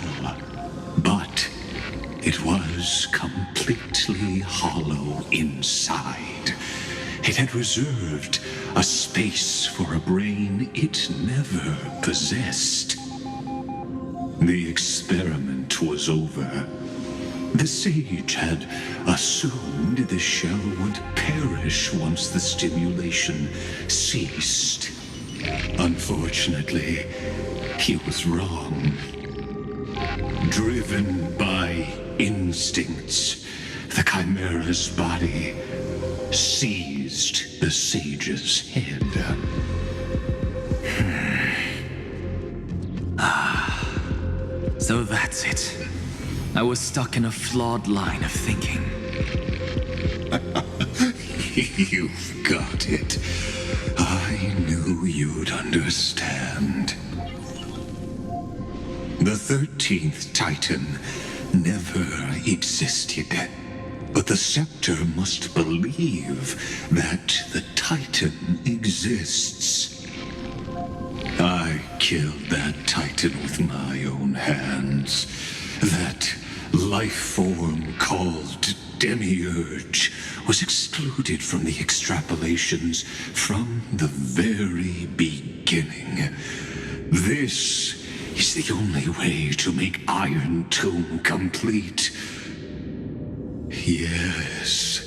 but it was completely hollow inside. It had reserved a space for a brain it never possessed. The experiment was over. The sage had assumed the shell would perish once the stimulation ceased. Unfortunately, he was wrong. Driven by instincts, the chimera's body seized the sage's head. So that's it. I was stuck in a flawed line of thinking. You've got it. I knew you'd understand. The 13th Titan never existed. But the scepter must believe that the Titan exists. I killed that Titan with my own hands. That life form called Demiurge was excluded from the extrapolations from the very beginning. This is the only way to make Iron Tomb complete. Yes,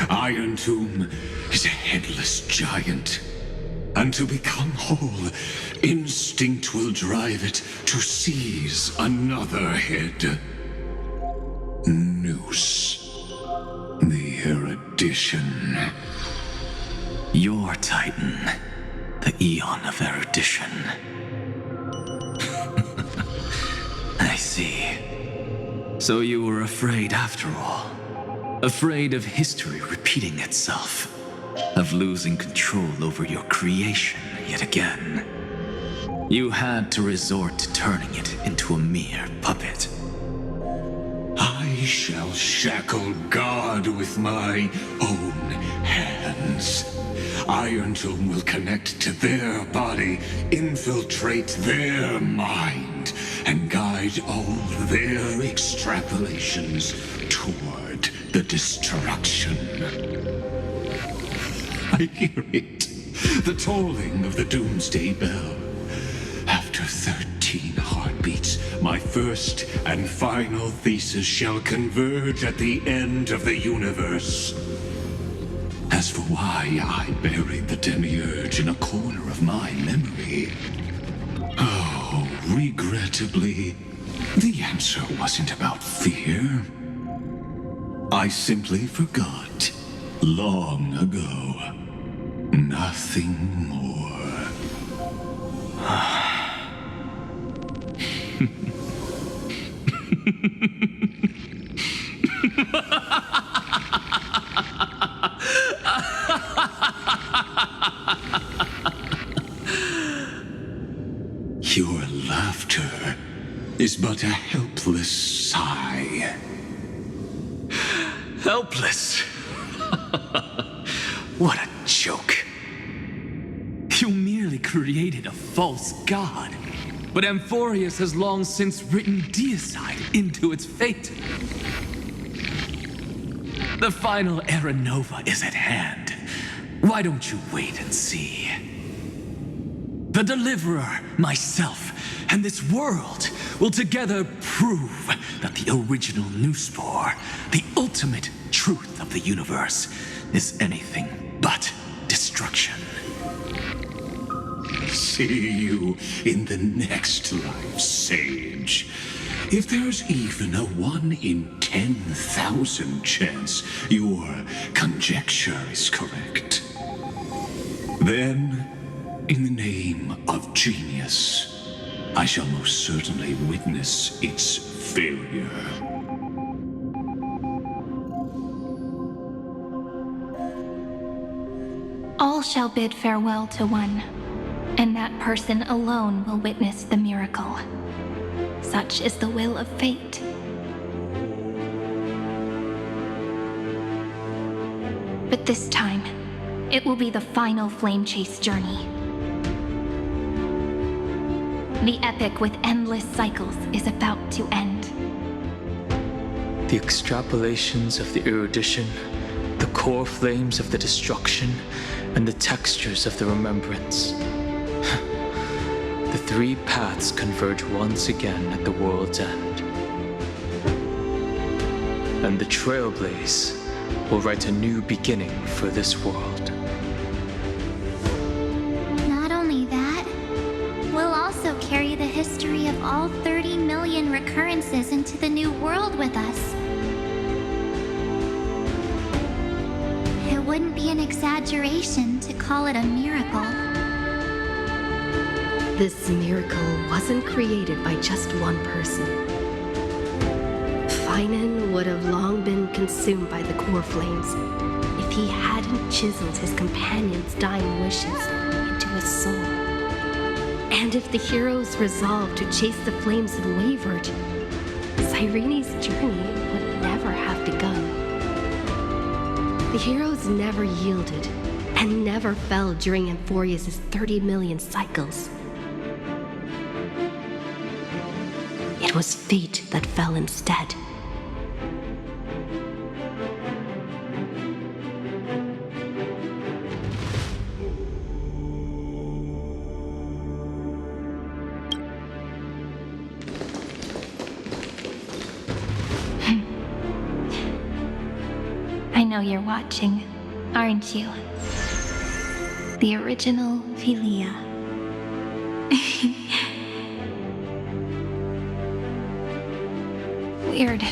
Iron Tomb is a headless giant. And to become whole, instinct will drive it to seize another head. Noose. The erudition. Your Titan, the Eon of Erudition. I see. So you were afraid after all. Afraid of history repeating itself. Of losing control over your creation yet again. You had to resort to turning it into a mere puppet. I shall shackle God with my own hands. Iron Tomb will connect to their body, infiltrate their mind, and guide all their extrapolations toward the destruction. I hear it, the tolling of the doomsday bell. After 13 heartbeats, my first and final thesis shall converge at the end of the universe. As for why I buried the demiurge in a corner of my memory, oh, regrettably, the answer wasn't about fear. I simply forgot long ago. Nothing more. Your laughter is but a helpless sigh. Helpless? What a joke. You merely created a false god, but Amphorius has long since written deicide into its fate. The final Era Nova is at hand. Why don't you wait and see? The Deliverer, myself, and this world will together prove that the original Newspore, the ultimate truth of the universe, is anything but destruction. See you in the next life, Sage. If there's even a 1 in 10,000 chance your conjecture is correct, then, in the name of genius, I shall most certainly witness its failure. All shall bid farewell to one, and that person alone will witness the miracle. Such is the will of fate. But this time, it will be the final flame chase journey. The epic with endless cycles is about to end. The extrapolations of the erudition, the core flames of the destruction, and the textures of the remembrance. The three paths converge once again at the world's end. And the Trailblaze will write a new beginning for this world. Not only that, we'll also carry the history of all 30 million recurrences into the new world with us. It wouldn't be an exaggeration to call it a miracle. This miracle wasn't created by just one person. Finan would have long been consumed by the core flames if he hadn't chiseled his companion's dying wishes into his soul. And if the hero's resolve to chase the flames had wavered, Cyrene's journey would never have begun. The heroes never yielded and never fell during Amphorius' 30 million cycles. It was fate that fell instead. I know you're watching, aren't you? The original Vilia. Weird.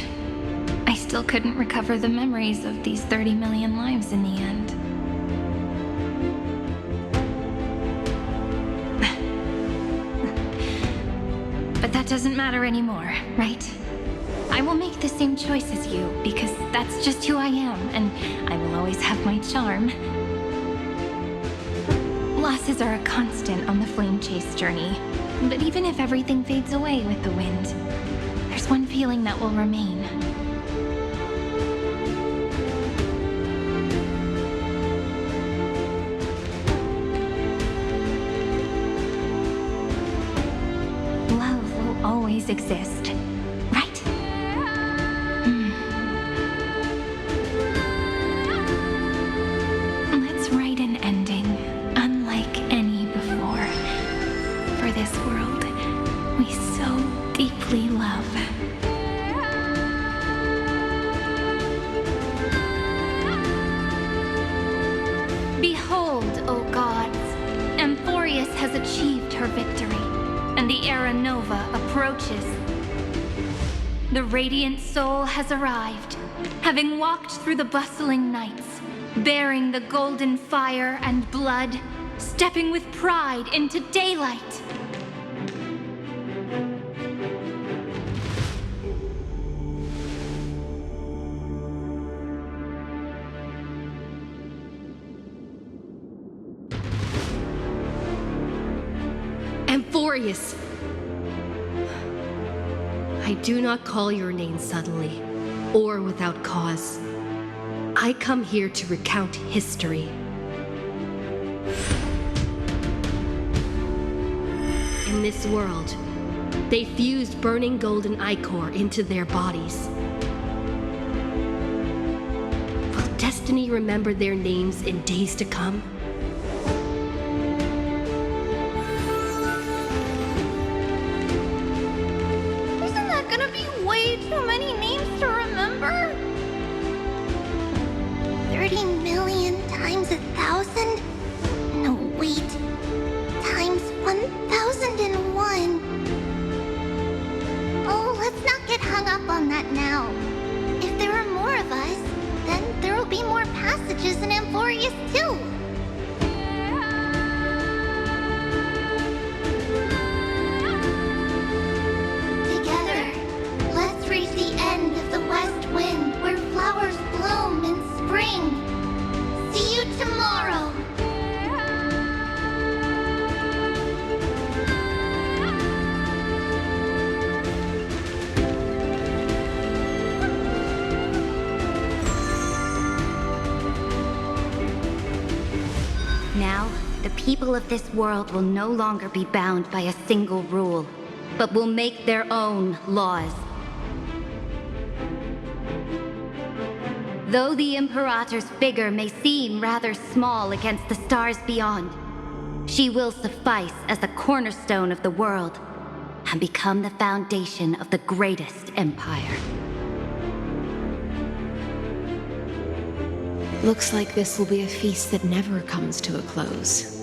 I still couldn't recover the memories of these 30 million lives in the end. But that doesn't matter anymore, right? I will make the same choice as you, because that's just who I am, and I will always have my charm. Losses are a constant on the flame chase journey, but even if everything fades away with the wind, there's one feeling that will remain. Love will always always exist, right? Let's write an ending unlike any before for this world we so deeply love. Behold, O gods, Amphorius has achieved her victory, and the Era Nova approaches. The radiant soul has arrived, having walked through the bustling nights, bearing the golden fire and blood, stepping with pride into daylight. Amphorius! I do not call your name suddenly, or without cause. I come here to recount history. In this world, they fused burning golden ichor into their bodies. Will destiny remember their names in days to come? Way too many names to remember. 30 million times 1,000? No, wait. Times 1,001. Oh, let's not get hung up on that now. If there are more of us, then there will be more passages in Amphorius too. See you tomorrow. Now, the people of this world will no longer be bound by a single rule, but will make their own laws. Though the Imperator's figure may seem rather small against the stars beyond, she will suffice as the cornerstone of the world and become the foundation of the greatest empire. Looks like this will be a feast that never comes to a close.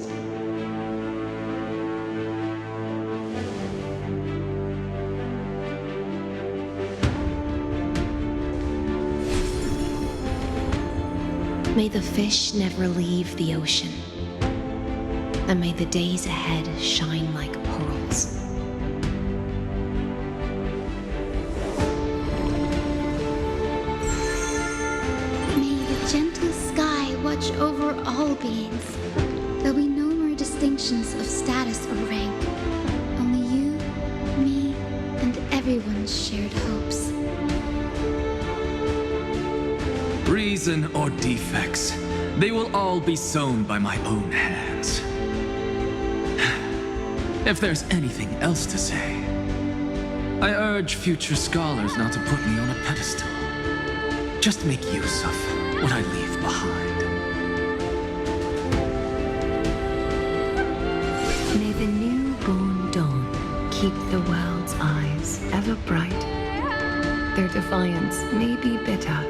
May the fish never leave the ocean, and may the days ahead shine like pearls. May the gentle sky watch over all beings. There'll be no more distinctions of status or rank. Only you, me, and everyone's shared hopes. Reason or defects, they will all be sown by my own hands. If there's anything else to say, I urge future scholars not to put me on a pedestal. Just make use of what I leave behind. May the newborn dawn keep the world's eyes ever bright. Their defiance may be bitter.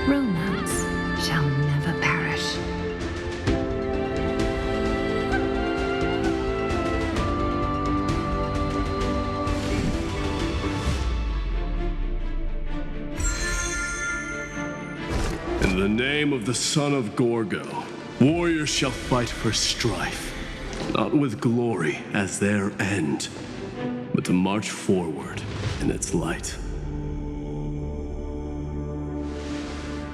Romance shall never perish. In the name of the son of Gorgo, warriors shall fight for strife, not with glory as their end, but to march forward in its light.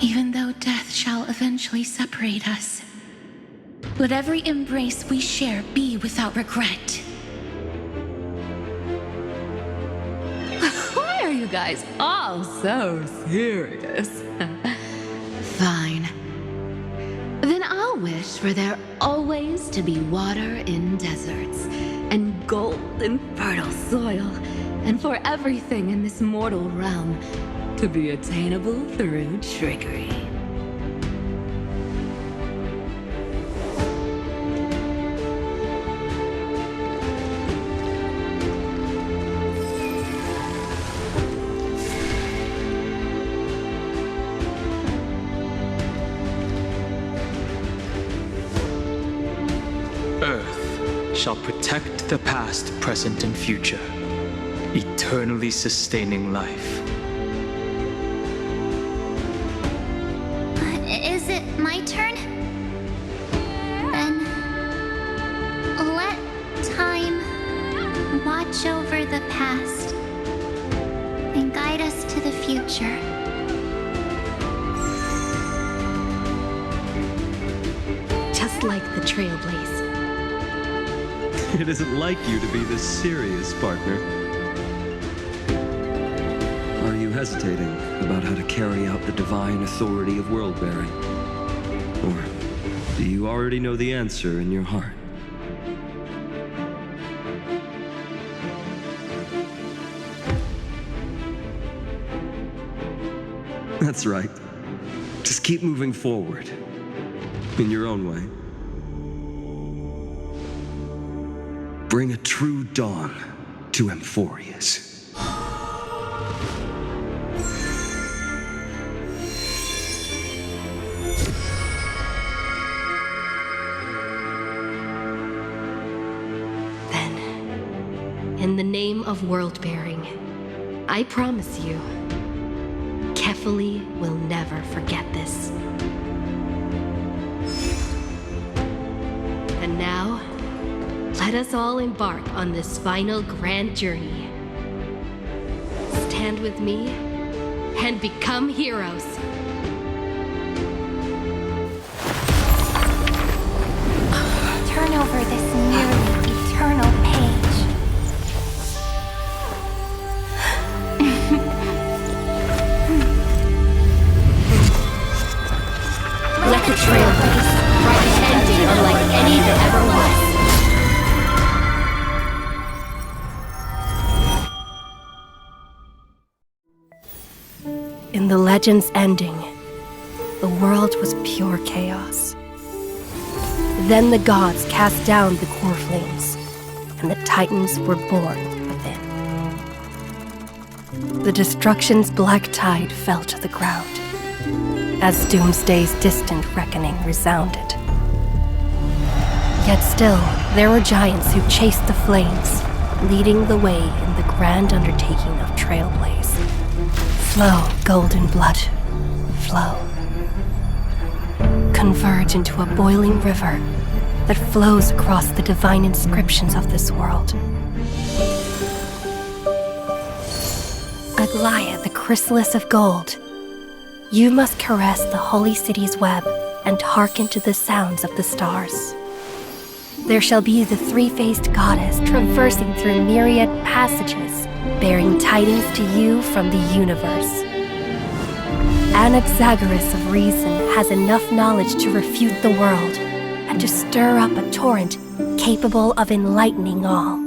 Even though death shall eventually separate us, let every embrace we share be without regret. Why are you guys all so serious? Fine. Then I'll wish for there always to be water in deserts, and gold in fertile soil, and for everything in this mortal realm to be attainable through trickery. Earth shall protect the past, present, and future, eternally sustaining life. Is it my turn? Then let time watch over the past and guide us to the future. Just like the Trailblaze. It isn't like you to be this serious, partner. Are you hesitating about how to carry out the divine authority of world-bearing? Or do you already know the answer in your heart? That's right. Just keep moving forward. In your own way. Bring a true dawn to Emphorius. Then, in the name of world-bearing, I promise you, Kefali will never forget this. And now, let us all embark on this final grand journey. Stand with me and become heroes. Turn over this nearly eternal page. Let the Trailblaze write an ending unlike any that ever was. In the legend's ending, the world was pure chaos. Then the gods cast down the core flames, and the Titans were born within. The destruction's black tide fell to the ground, as Doomsday's distant reckoning resounded. Yet still, there were giants who chased the flames, leading the way in the grand undertaking of Trailblaze. Flow, golden blood, flow. Converge into a boiling river that flows across the divine inscriptions of this world. Aglaia, the chrysalis of gold, you must caress the holy city's web and hearken to the sounds of the stars. There shall be the three-faced goddess traversing through myriad passages, bearing tidings to you from the universe. Anaxagoras of reason has enough knowledge to refute the world and to stir up a torrent capable of enlightening all.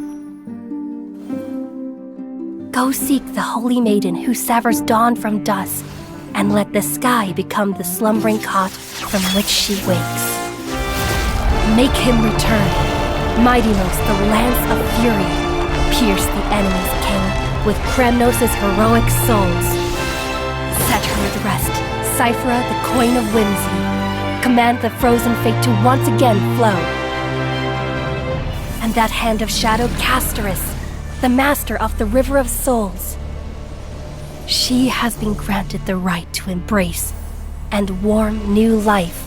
Go seek the holy maiden who severs dawn from dusk, and let the sky become the slumbering cot from which she wakes. Make him return. Mightymost, the lance of fury, pierce the enemy's king with Kremnos' heroic souls. Set her at rest, Cyphera, the coin of whimsy. Command the frozen fate to once again flow. And that hand of shadow, Castoris, the master of the river of souls. She has been granted the right to embrace and warm new life,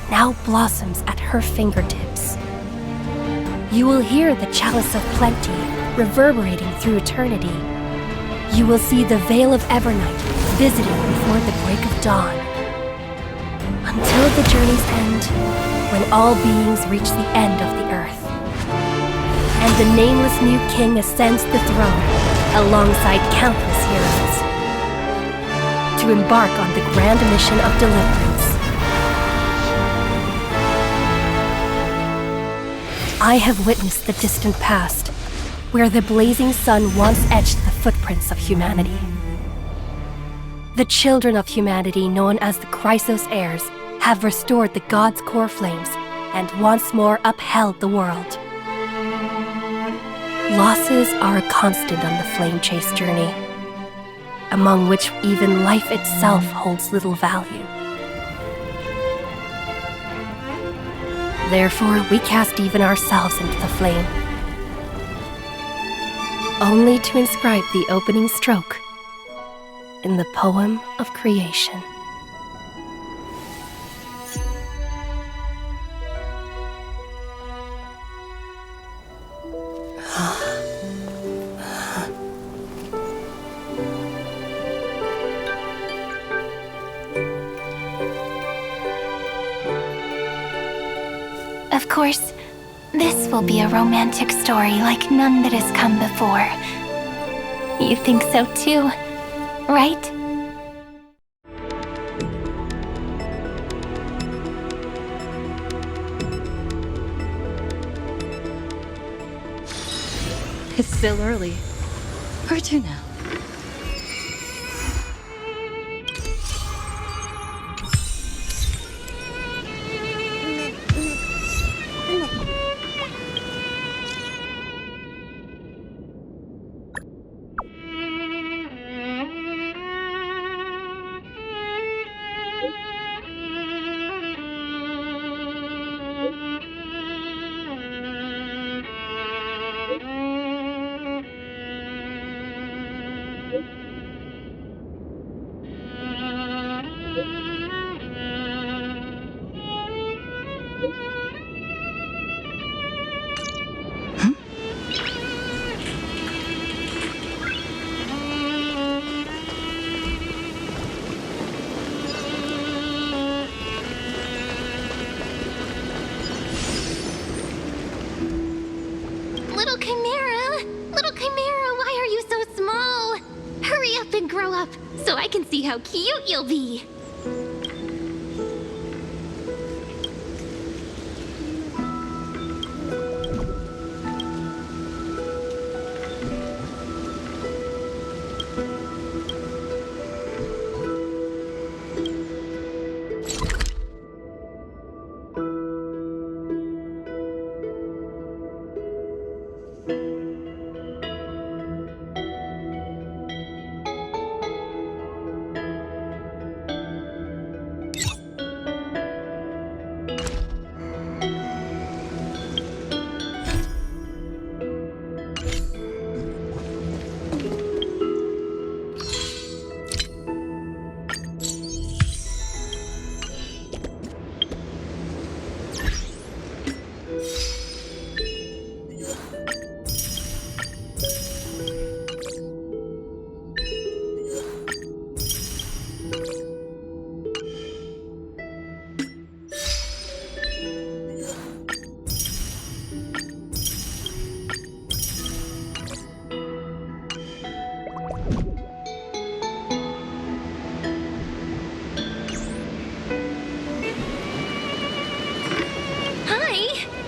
now blossoms at her fingertips. You will hear the chalice of plenty reverberating through eternity. You will see the veil of Evernight visiting before the break of dawn. Until the journey's end, when all beings reach the end of the earth. And the nameless new king ascends the throne alongside countless heroes to embark on the grand mission of deliverance. I have witnessed the distant past, where the blazing sun once etched the footprints of humanity. The children of humanity, known as the Chrysos heirs, have restored the god's core flames and once more upheld the world. Losses are a constant on the flame chase journey, among which even life itself holds little value. Therefore, we cast even ourselves into the flame, only to inscribe the opening stroke in the poem of creation. Of course, this will be a romantic story like none that has come before. You think so too, right? It's still early. Where to now? So I can see how cute you'll be.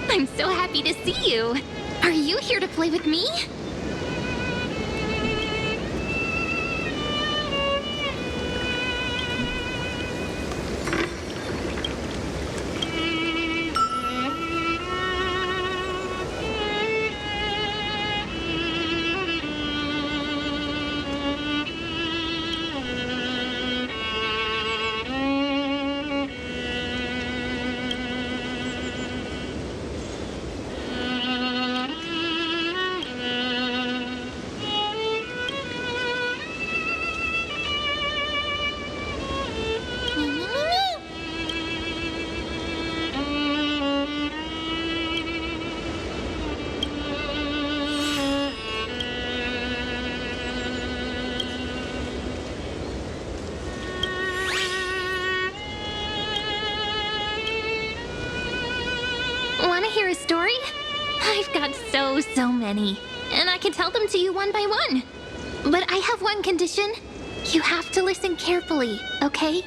I'm so happy to see you. Are you here to play with me? Want to hear a story? I've got so many, and I can tell them to you one by one. But I have one condition. You have to listen carefully, okay?